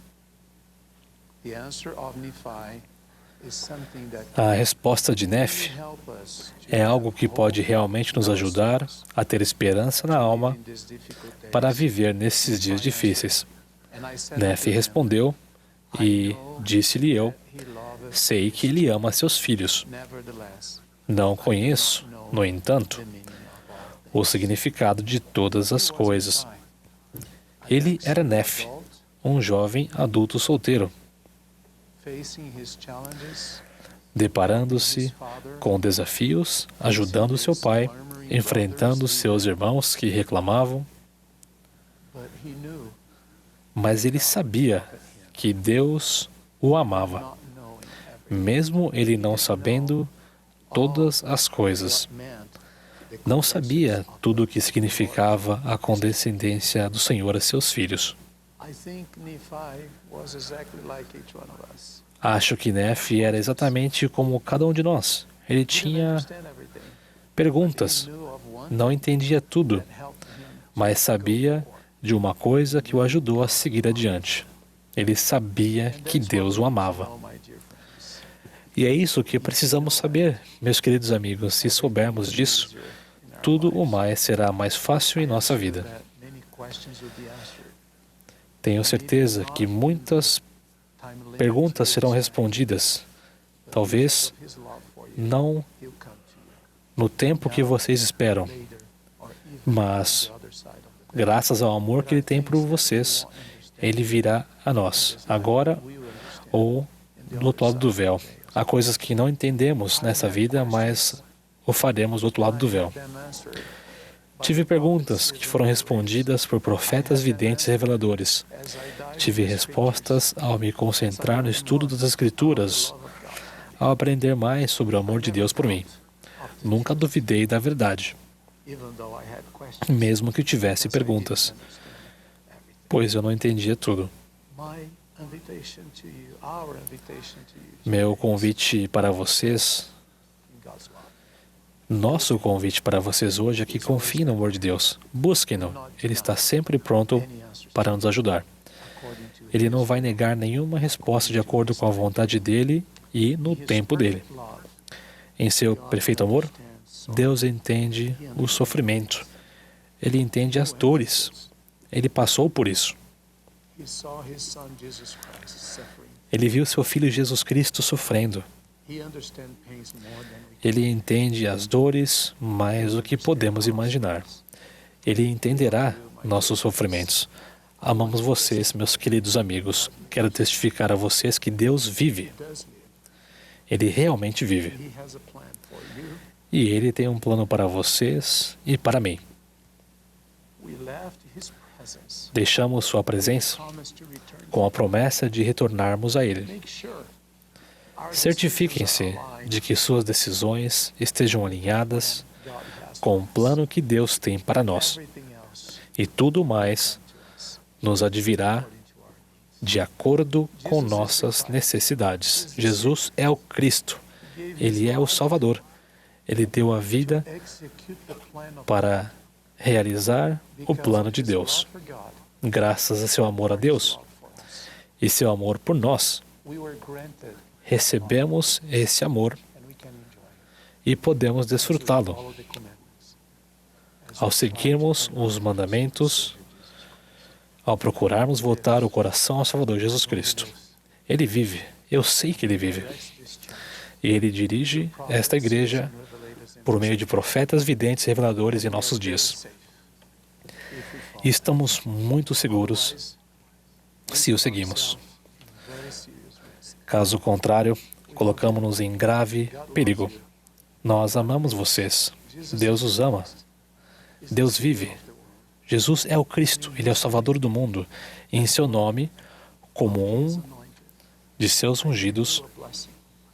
A resposta de Nefe é algo que pode realmente nos ajudar a ter esperança na alma para viver nesses dias difíceis. Nefe respondeu e disse-lhe eu, sei que ele ama seus filhos. Não conheço, no entanto, o significado de todas as coisas. Ele era Nefe, um jovem adulto solteiro, deparando-se com desafios, ajudando seu pai, enfrentando seus irmãos que reclamavam. Mas ele sabia que Deus o amava, mesmo ele não sabendo todas as coisas. Não sabia tudo o que significava a condescendência do Senhor a seus filhos. Acho que Nefe era exatamente como cada um de nós. Ele tinha perguntas, não entendia tudo, mas sabia de uma coisa que o ajudou a seguir adiante. Ele sabia que Deus o amava. E é isso que precisamos saber, meus queridos amigos. Se soubermos disso, tudo o mais será mais fácil em nossa vida. Tenho certeza que muitas perguntas serão respondidas, talvez não no tempo que vocês esperam, mas graças ao amor que Ele tem por vocês, Ele virá a nós, agora ou do outro lado do véu. Há coisas que não entendemos nessa vida, mas o faremos do outro lado do véu. Tive perguntas que foram respondidas por profetas videntes e reveladores. Tive respostas ao me concentrar no estudo das Escrituras, ao aprender mais sobre o amor de Deus por mim. Nunca duvidei da verdade, mesmo que tivesse perguntas, pois eu não entendia tudo. Meu convite para vocês, nosso convite para vocês hoje é que confiem no amor de Deus. Busquem-no. Ele está sempre pronto para nos ajudar. Ele não vai negar nenhuma resposta de acordo com a vontade dele e no tempo dele. Em seu perfeito amor, Deus entende o sofrimento. Ele entende as dores. Ele passou por isso. Ele viu seu Filho Jesus Cristo sofrendo. Ele entende as dores mais do que podemos imaginar. Ele entenderá nossos sofrimentos. Amamos vocês, meus queridos amigos. Quero testificar a vocês que Deus vive. Ele realmente vive. E Ele tem um plano para vocês e para mim. Deixamos Sua presença com a promessa de retornarmos a Ele. Certifiquem-se de que suas decisões estejam alinhadas com o plano que Deus tem para nós. E tudo mais nos advirá de acordo com nossas necessidades. Jesus é o Cristo. Ele é o Salvador. Ele deu a vida para realizar o plano de Deus. Graças a seu amor a Deus e seu amor por nós, recebemos esse amor e podemos desfrutá-lo ao seguirmos os mandamentos, ao procurarmos voltar o coração ao Salvador Jesus Cristo. Ele vive, eu sei que Ele vive. E Ele dirige esta igreja por meio de profetas, videntes e reveladores em nossos dias. E estamos muito seguros se o seguimos. Caso contrário, colocamos-nos em grave perigo. Nós amamos vocês. Deus os ama. Deus vive. Jesus é o Cristo. Ele é o Salvador do mundo. E em seu nome, como um de seus ungidos,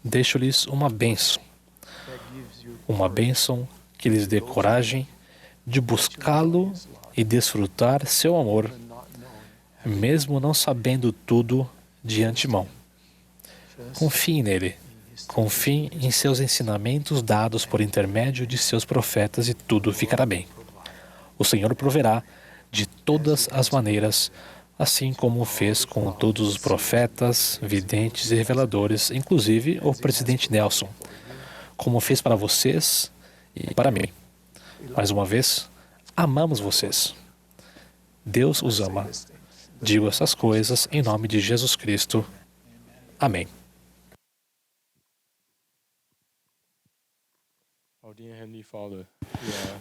deixo-lhes uma bênção. Uma bênção que lhes dê coragem de buscá-lo e desfrutar seu amor, mesmo não sabendo tudo de antemão. Confiem nele. Confiem em seus ensinamentos dados por intermédio de seus profetas e tudo ficará bem. O Senhor proverá de todas as maneiras, assim como fez com todos os profetas, videntes e reveladores, inclusive o presidente Nelson, como fez para vocês e para mim. Mais uma vez, amamos vocês. Deus os ama. Digo essas coisas em nome de Jesus Cristo. Amém.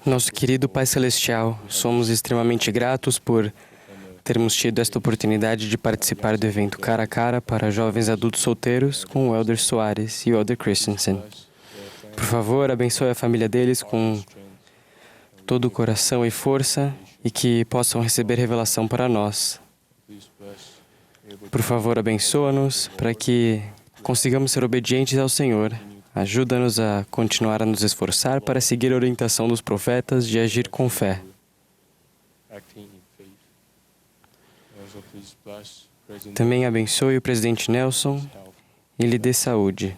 Nosso querido Pai Celestial, somos extremamente gratos por termos tido esta oportunidade de participar do evento Cara a Cara para jovens adultos solteiros com o Elder Soares e o Elder Christensen. Por favor, abençoe a família deles com todo o coração e força e que possam receber revelação para nós. Por favor, abençoa-nos para que consigamos ser obedientes ao Senhor. Ajuda-nos a continuar a nos esforçar para seguir a orientação dos profetas de agir com fé. Também abençoe o presidente Nelson e lhe dê saúde.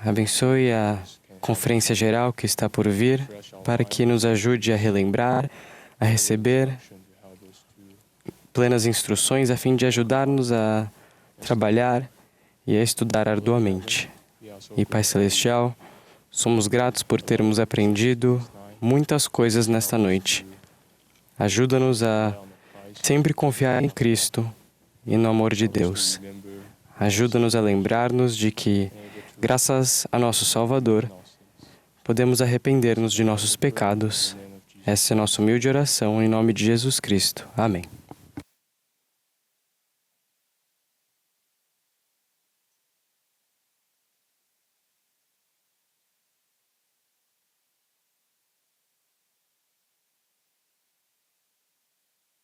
Abençoe a conferência geral que está por vir, para que nos ajude a relembrar, a receber plenas instruções a fim de ajudar-nos a trabalhar e a estudar arduamente. E Pai Celestial, somos gratos por termos aprendido muitas coisas nesta noite. Ajuda-nos a sempre confiar em Cristo e no amor de Deus. Ajuda-nos a lembrar-nos de que, graças a nosso Salvador, podemos arrepender-nos de nossos pecados. Essa é a nossa humilde oração em nome de Jesus Cristo. Amém.